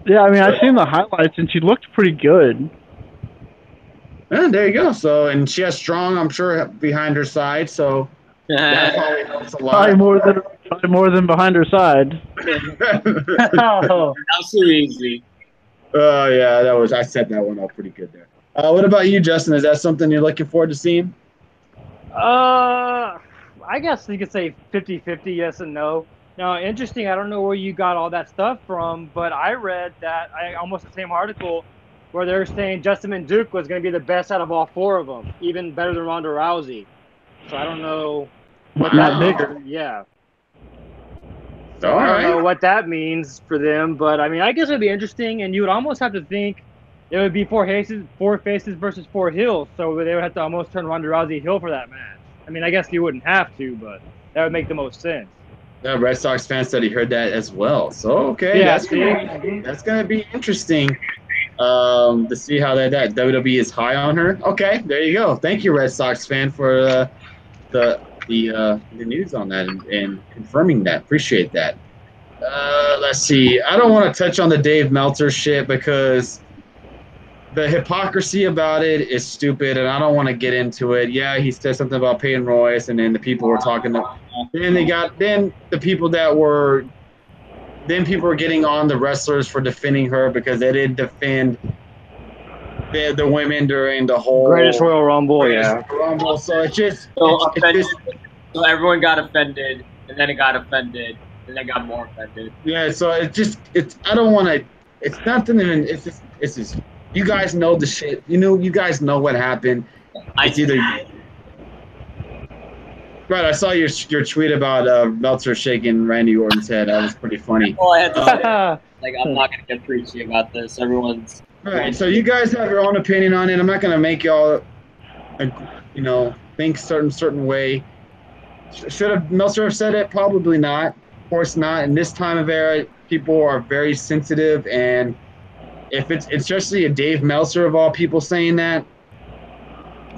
Speaker 4: Yeah, I mean, I've seen the highlights, and she looked pretty good.
Speaker 1: Yeah, there you go. So, and she has Strong, I'm sure, behind her side. So that probably helps a lot.
Speaker 4: Probably more than behind her side.
Speaker 2: Oh, that's too easy.
Speaker 1: Oh yeah, I set that one up pretty good there. What about you, Justin? Is that something you're looking forward to seeing?
Speaker 3: I guess you could say 50-50, yes and no. Now, interesting, I don't know where you got all that stuff from, but I read that, almost the same article, where they're saying Jessamine Duke was going to be the best out of all four of them, even better than Ronda Rousey. So I don't know what that means. Yeah. So I don't know what that means for them, but I mean, I guess it'd be interesting, and you would almost have to think it would be four faces versus four heels, so they would have to almost turn Ronda Rousey heel for that match. I mean, I guess you wouldn't have to, but that would make the most sense.
Speaker 1: Yeah, Red Sox fan said he heard that as well. So okay,
Speaker 3: yeah,
Speaker 1: that's gonna be interesting to see how that WWE is high on her. Okay, there you go. Thank you, Red Sox fan, for the news on that and confirming that. Appreciate that. Let's see. I don't want to touch on the Dave Meltzer shit because the hypocrisy about it is stupid, and I don't want to get into it. Yeah, he said something about Peyton Royce, and then the people were talking. Then people were getting on the wrestlers for defending her because they didn't defend the women during the whole
Speaker 3: Greatest Royal Rumble.
Speaker 1: Rumble. So
Speaker 2: so everyone got offended, and then it got offended, and then got more offended.
Speaker 1: Yeah, so I don't want to. It's nothing. It's just. You guys know the shit. You guys know what happened. Right, I saw your tweet about Meltzer shaking Randy Orton's head. That was pretty funny.
Speaker 2: Well, I had to say, I'm not going to get preachy about this. Everyone's...
Speaker 1: All right, so you guys have your own opinion on it. I'm not going to make y'all, think certain way. Should have Meltzer have said it? Probably not. Of course not. In this time of era, people are very sensitive, and if it's especially a Dave Meltzer of all people saying that,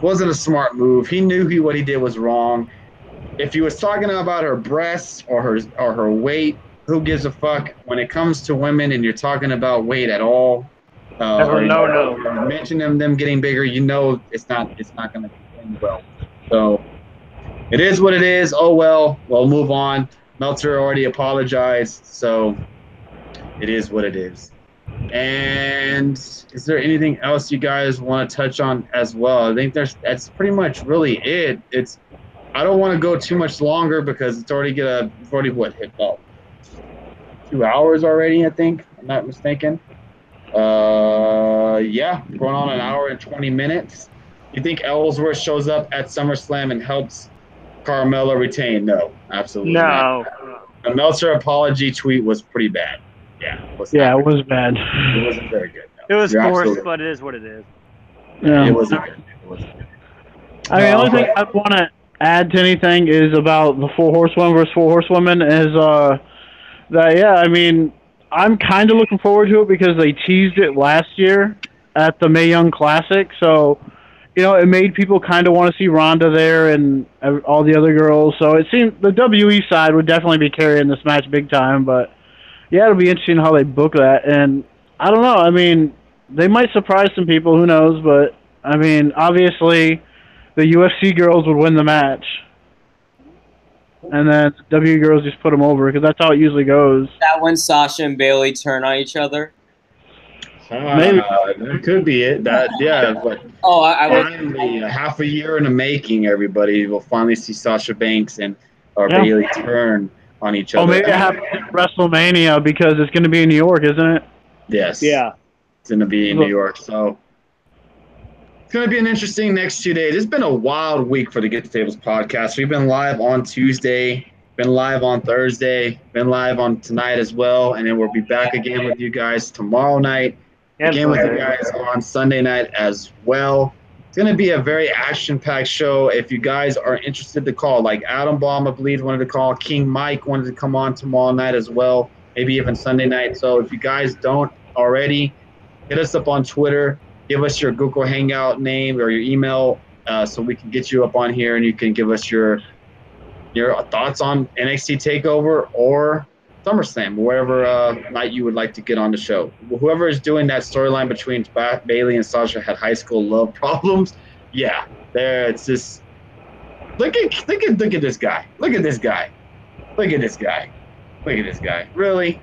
Speaker 1: wasn't a smart move. He knew what he did was wrong. If he was talking about her breasts or her weight, who gives a fuck? When it comes to women and you're talking about weight at all, or mentioning them getting bigger, it's not going to end well. So it is what it is. Oh well, we'll move on. Meltzer already apologized, so it is what it is. And is there anything else you guys want to touch on as well? I think that's pretty much really it. I don't want to go too much longer because it's already hit about 2 hours already, I think. I'm not mistaken. Yeah, going on an hour and 20 minutes. You think Ellsworth shows up at SummerSlam and helps Carmella retain? No, absolutely not. The Meltzer apology tweet was pretty bad. Yeah, it was
Speaker 4: bad.
Speaker 1: It wasn't very good.
Speaker 3: No. It was forced, but it is what it is.
Speaker 4: Yeah.
Speaker 1: It wasn't good.
Speaker 4: I mean, the only thing I want to add to anything is about the four horsewomen versus four horsewomen is that, yeah, I mean, I'm kind of looking forward to it because they teased it last year at the Mae Young Classic, so it made people kind of want to see Ronda there and all the other girls. So it seemed the WE side would definitely be carrying this match big time. But yeah, it'll be interesting how they book that. And I don't know. I mean, they might surprise some people. Who knows? But I mean, obviously, the UFC girls would win the match, and then WWE girls just put them over because that's how it usually goes.
Speaker 2: That when Sasha and Bailey turn on each other.
Speaker 4: Maybe
Speaker 1: that could be it. But
Speaker 2: I
Speaker 1: finally, half a year in the making, everybody will finally see Sasha Banks and Bailey turn on each other.
Speaker 4: Oh, maybe it happens at WrestleMania because it's going to be in New York, isn't it?
Speaker 1: Yes.
Speaker 3: Yeah.
Speaker 1: It's going to be in New York. So it's going to be an interesting next 2 days. It's been a wild week for the Get the Tables podcast. We've been live on Tuesday, been live on Thursday, been live on tonight as well, and then we'll be back again with you guys tomorrow night. Again with you guys on Sunday night as well. It's going to be a very action-packed show. If you guys are interested to call, like Adam Baum, I believe, wanted to call. King Mike wanted to come on tomorrow night as well, maybe even Sunday night. So if you guys don't already, hit us up on Twitter. Give us your Google Hangout name or your email so we can get you up on here and you can give us your thoughts on NXT TakeOver or SummerSlam, whatever night you would like to get on the show. Whoever is doing that storyline between Bailey and Sasha had high school love problems. Yeah, there. It's just look at this guy. Look at this guy. Look at this guy. Look at this guy. Really.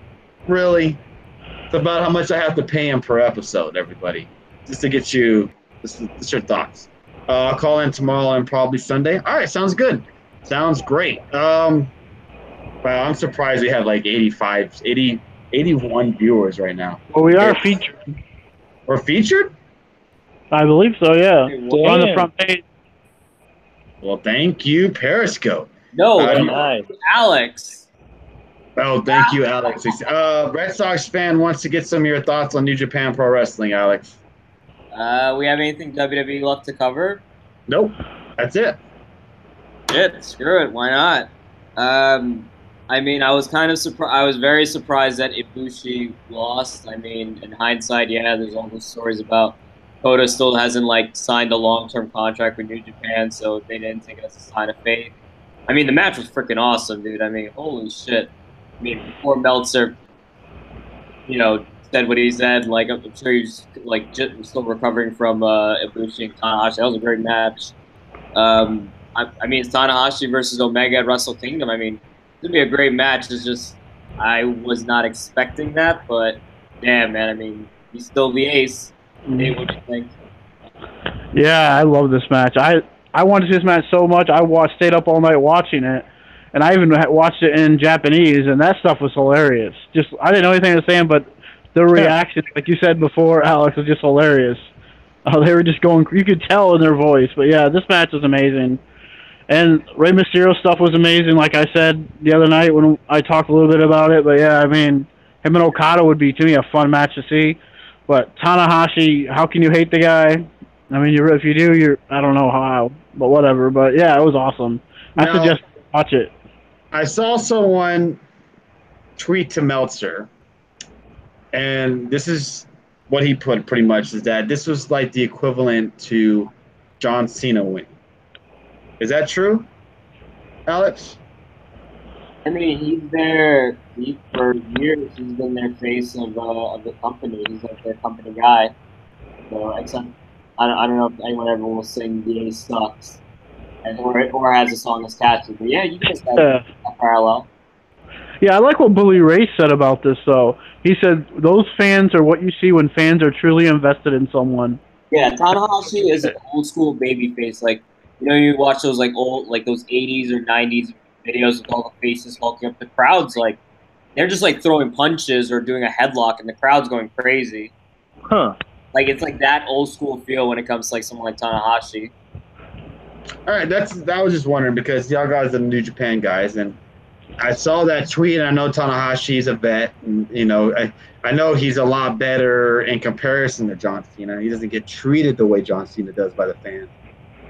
Speaker 1: It's about how much I have to pay him per episode. Everybody, just to get you. This is your thoughts. I'll call in tomorrow and probably Sunday. All right, sounds good. Sounds great. Wow, I'm surprised we have like 81 viewers right now.
Speaker 4: Well, we are featured.
Speaker 1: We're featured?
Speaker 4: I believe so, yeah. We're on the front page.
Speaker 1: Well, thank you, Periscope.
Speaker 2: No,
Speaker 3: nice.
Speaker 2: Alex.
Speaker 1: Oh, thank you, Alex. Red Sox fan wants to get some of your thoughts on New Japan Pro Wrestling, Alex.
Speaker 2: We have anything WWE left to cover?
Speaker 1: Nope. That's it.
Speaker 2: Shit, screw it. Why not? I mean, I was kind of surprised. I was very surprised that Ibushi lost. I mean, in hindsight, yeah, there's all those stories about Kota still hasn't signed a long-term contract with New Japan, so they didn't take it as a sign of faith. I mean, the match was freaking awesome, dude. I mean, holy shit. I mean, before Meltzer, said what he said, I'm sure he's just still recovering from Ibushi and Tanahashi. That was a great match. I mean, it's Tanahashi versus Omega at Wrestle Kingdom. I mean, it's going to be a great match. It's just, I was not expecting that, but damn, man. I mean, he's still the ace. Hey, what do you think?
Speaker 4: Yeah, I love this match. I wanted to see this match so much. I stayed up all night watching it, and I even watched it in Japanese, and that stuff was hilarious. Just I didn't know anything to say, but the reaction, like you said before, Alex, was just hilarious. They were just going. You could tell in their voice. But yeah, this match was amazing. And Rey Mysterio stuff was amazing, like I said the other night when I talked a little bit about it. But yeah, I mean, him and Okada would be, to me, a fun match to see. But Tanahashi, how can you hate the guy? I mean, if you do, I don't know how, but whatever. But yeah, it was awesome. I suggest watch it.
Speaker 1: I saw someone tweet to Meltzer, and this is what he put pretty much, is that this was like the equivalent to John Cena winning. Is that true, Alex?
Speaker 2: I mean, he's there for years. He's been their face of the company. He's like their company guy. So except I don't know if anyone ever will sing "The Ace Sucks" or has a song as catchy. But yeah, you guys have that parallel.
Speaker 4: Yeah, I like what Bully Ray said about this, though. He said those fans are what you see when fans are truly invested in someone.
Speaker 2: Yeah, Tanahashi is an old school babyface. You watch those old those 80s or 90s videos with all the faces hulking up. The crowd's they're just throwing punches or doing a headlock, and the crowd's going crazy.
Speaker 3: Huh.
Speaker 2: It's that old school feel when it comes to someone like Tanahashi.
Speaker 1: All right, I was just wondering because y'all guys are the New Japan guys, and I saw that tweet, and I know Tanahashi's a vet, and I know he's a lot better in comparison to John Cena. He doesn't get treated the way John Cena does by the fans.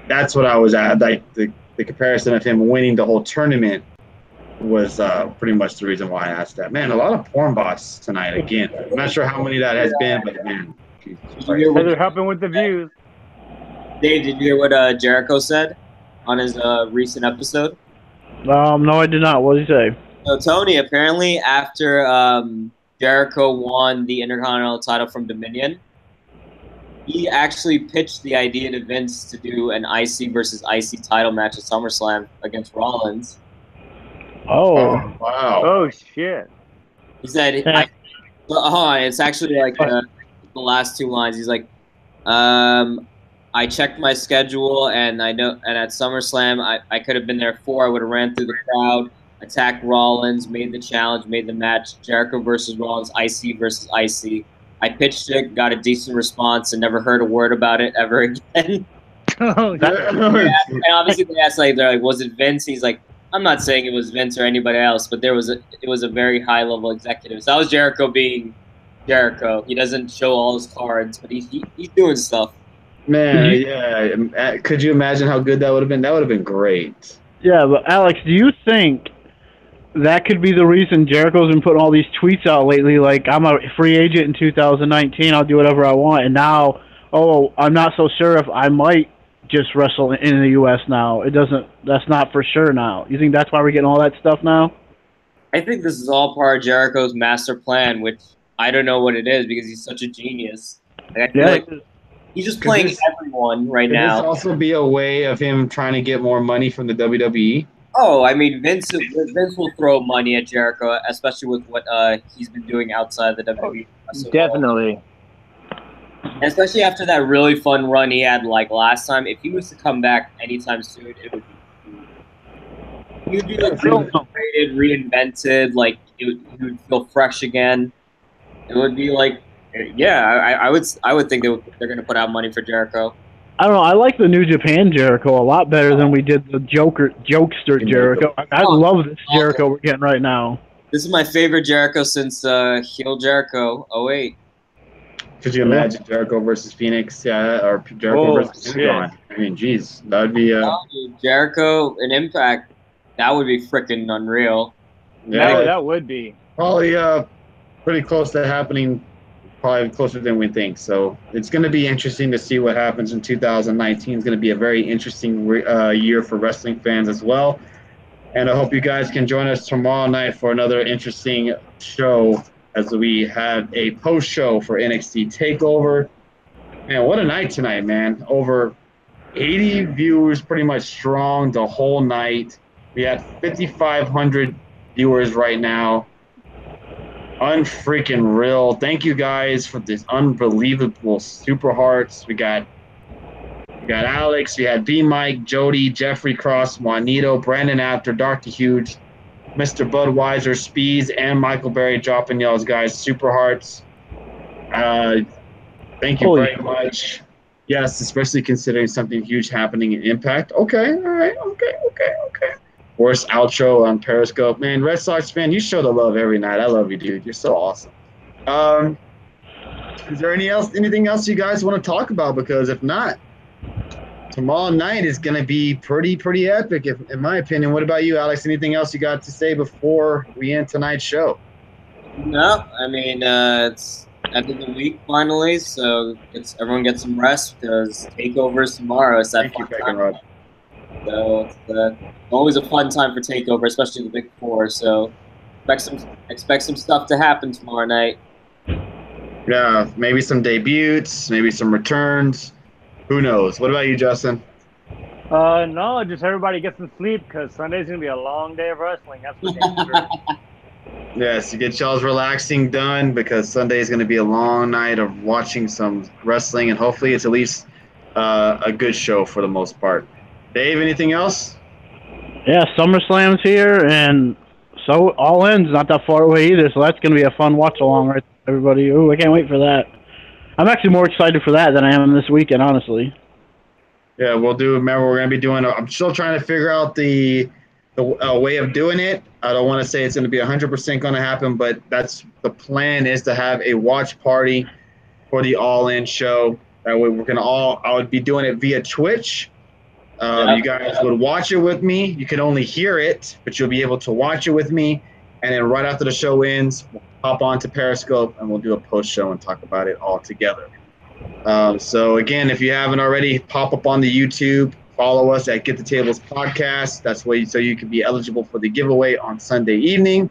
Speaker 1: That's what I was at. The comparison of him winning the whole tournament was pretty much the reason why I asked that. Man, a lot of porn bots tonight again. I'm not sure how many that has been, but man,
Speaker 2: Did you hear what,
Speaker 3: They're helping with the views.
Speaker 2: Dave, did you hear what Jericho said on his recent episode?
Speaker 4: No, I did not. What did he say?
Speaker 2: So Tony, apparently after Jericho won the Intercontinental title from Dominion, he actually pitched the idea to Vince to do an IC versus IC title match at SummerSlam against Rollins.
Speaker 4: Oh,
Speaker 1: wow.
Speaker 3: Oh shit.
Speaker 2: He said, it's actually like the last two lines. He's like, I checked my schedule, and I know, and at SummerSlam, I could have been there 4. I would have ran through the crowd, attacked Rollins, made the challenge, made the match, Jericho versus Rollins, IC versus IC. I pitched it, got a decent response, and never heard a word about it ever again.
Speaker 3: Oh,
Speaker 2: And obviously they asked, like, they're like, was it Vince? He's like, I'm not saying it was Vince or anybody else, but it was a very high level executive. So that was Jericho being Jericho. He doesn't show all his cards, but he's doing stuff.
Speaker 1: Man, yeah. Could you imagine how good that would have been? That would have been great.
Speaker 4: yeah, but Alex, do you think that could be the reason Jericho's been putting all these tweets out lately? Like, I'm a free agent in 2019. I'll do whatever I want. And now, I'm not so sure if I might just wrestle in the U.S. now. That's not for sure now. You think that's why we're getting all that stuff now?
Speaker 2: I think this is all part of Jericho's master plan, which I don't know what it is because he's such a genius. Like, I feel like he's just playing everyone right now.
Speaker 1: Could this also be a way of him trying to get more money from the WWE?
Speaker 2: Oh, I mean, Vince will throw money at Jericho, especially with what he's been doing outside the WWE.
Speaker 3: definitely.
Speaker 2: And especially after that really fun run he had like last time. If he was to come back anytime soon, it would be cool. He would be like reinvented, like he would feel fresh again. It would be like, yeah, I would think they're going to put out money for Jericho.
Speaker 4: I don't know. I like the New Japan Jericho a lot better than we did the jokester Jericho. I love this Jericho we're getting right now.
Speaker 2: This is my favorite Jericho since heel Jericho 08.
Speaker 1: Could you imagine Jericho versus Phoenix? Yeah, or Jericho versus Pentagon? I mean, geez, that would be
Speaker 2: Jericho and Impact. That would be freaking unreal.
Speaker 1: Yeah,
Speaker 3: that would be
Speaker 1: probably pretty close to happening. Probably closer than we think. So it's going to be interesting to see what happens in 2019. It's going to be a very interesting year for wrestling fans as well. And I hope you guys can join us tomorrow night for another interesting show as we have a post show for NXT TakeOver. Man, what a night tonight, man. Over 80 viewers pretty much strong the whole night. We had 5,500 viewers right now. Unfreaking real. Thank you guys for this unbelievable super hearts. We got Alex, we had B Mike, Jody, Jeffrey Cross, Juanito, Brandon After, Dr. Huge, Mr. Budweiser, Speeds, and Michael Berry dropping y'all's guys super hearts. Thank you very much. Yes, especially considering something huge happening in Impact. Okay, all right, okay. Worst outro on Periscope. Man, Red Sox fan, you show the love every night. I love you, dude. You're so awesome. Is there anything else you guys want to talk about? Because if not, tomorrow night is going to be pretty epic, in my opinion. What about you, Alex? Anything else you got to say before we end tonight's show?
Speaker 2: No, I mean, it's end of the week finally, so everyone gets some rest because TakeOver is tomorrow. It's that fun time. So it's always a fun time for TakeOver, especially the Big Four. So expect some stuff to happen tomorrow night.
Speaker 1: Yeah, maybe some debuts, maybe some returns. Who knows? What about you, Justin?
Speaker 3: No, just everybody get some sleep because Sunday's gonna be a long day of wrestling. That's for damn sure.
Speaker 1: Yes, you get y'all's relaxing done because Sunday is going to be a long night of watching some wrestling, and hopefully it's at least a good show for the most part. Dave, anything else?
Speaker 4: Yeah, SummerSlam's here, and so All In's not that far away either, so that's going to be a fun watch-along, right, everybody? Ooh, I can't wait for that. I'm actually more excited for that than I am this weekend, honestly.
Speaker 1: Yeah, we'll do. Remember, we're going to be doing. I'm still trying to figure out the way of doing it. I don't want to say it's going to be 100% going to happen, but that's the plan is to have a watch party for the All In show. That way, we're going to I would be doing it via Twitch. You guys would watch it with me. You can only hear it, but you'll be able to watch it with me. And then right after the show ends, we'll hop on to Periscope and we'll do a post show and talk about it all together. So again, if you haven't already, pop up on the YouTube, follow us at Get the Tables Podcast. That's way so you can be eligible for the giveaway on Sunday evening.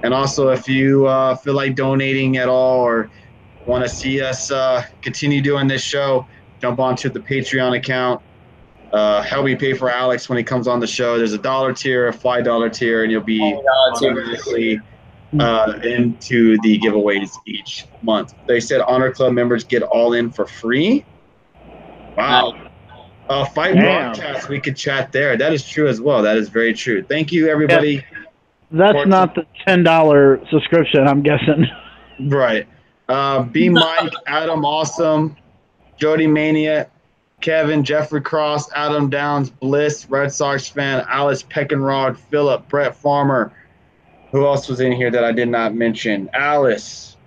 Speaker 1: And also, if you feel like donating at all or want to see us continue doing this show, jump onto the Patreon account. Help me pay for Alex when he comes on the show. There's a $1 tier, a $5 tier, and you'll be automatically into the giveaways each month. They said Honor Club members get all in for free. Wow. Fight broadcast, we could chat there. That is true as well. That is very true. Thank you, everybody.
Speaker 4: Yeah. That's not the $10 subscription, I'm guessing.
Speaker 1: Right. B Mike, Adam Awesome, Jody Mania, Kevin, Jeffrey Cross, Adam Downs, Bliss, Red Sox fan, Alice Peckenrod, Philip, Brett Farmer. Who else was in here that I did not mention? Alice,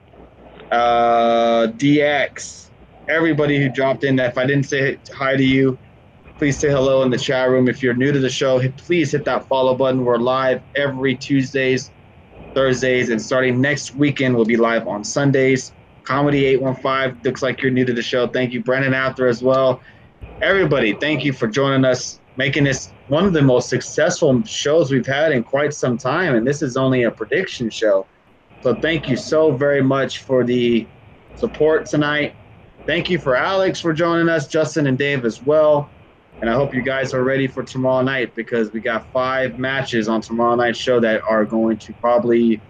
Speaker 1: DX, everybody who dropped in. If I didn't say hi to you, please say hello in the chat room. If you're new to the show, please hit that follow button. We're live every Tuesdays, Thursdays, and starting next weekend, we'll be live on Sundays. Comedy 815, looks like you're new to the show. Thank you, Brennan, after as well. Everybody, thank you for joining us, making this one of the most successful shows we've had in quite some time, and this is only a prediction show. So thank you so very much for the support tonight. Thank you for Alex for joining us, Justin and Dave as well. And I hope you guys are ready for tomorrow night because we got 5 matches on tomorrow night's show that are going to probably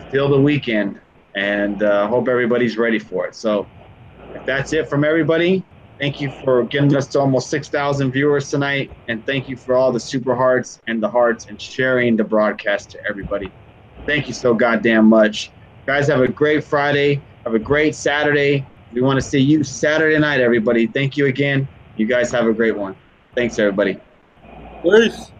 Speaker 1: steal the weekend. And hope everybody's ready for it. So if that's it from everybody, thank you for getting us to almost 6,000 viewers tonight. And thank you for all the super hearts and the hearts and sharing the broadcast to everybody. Thank you so goddamn much. Guys, have a great Friday. Have a great Saturday. We want to see you Saturday night, everybody. Thank you again. You guys have a great one. Thanks, everybody.
Speaker 2: Peace.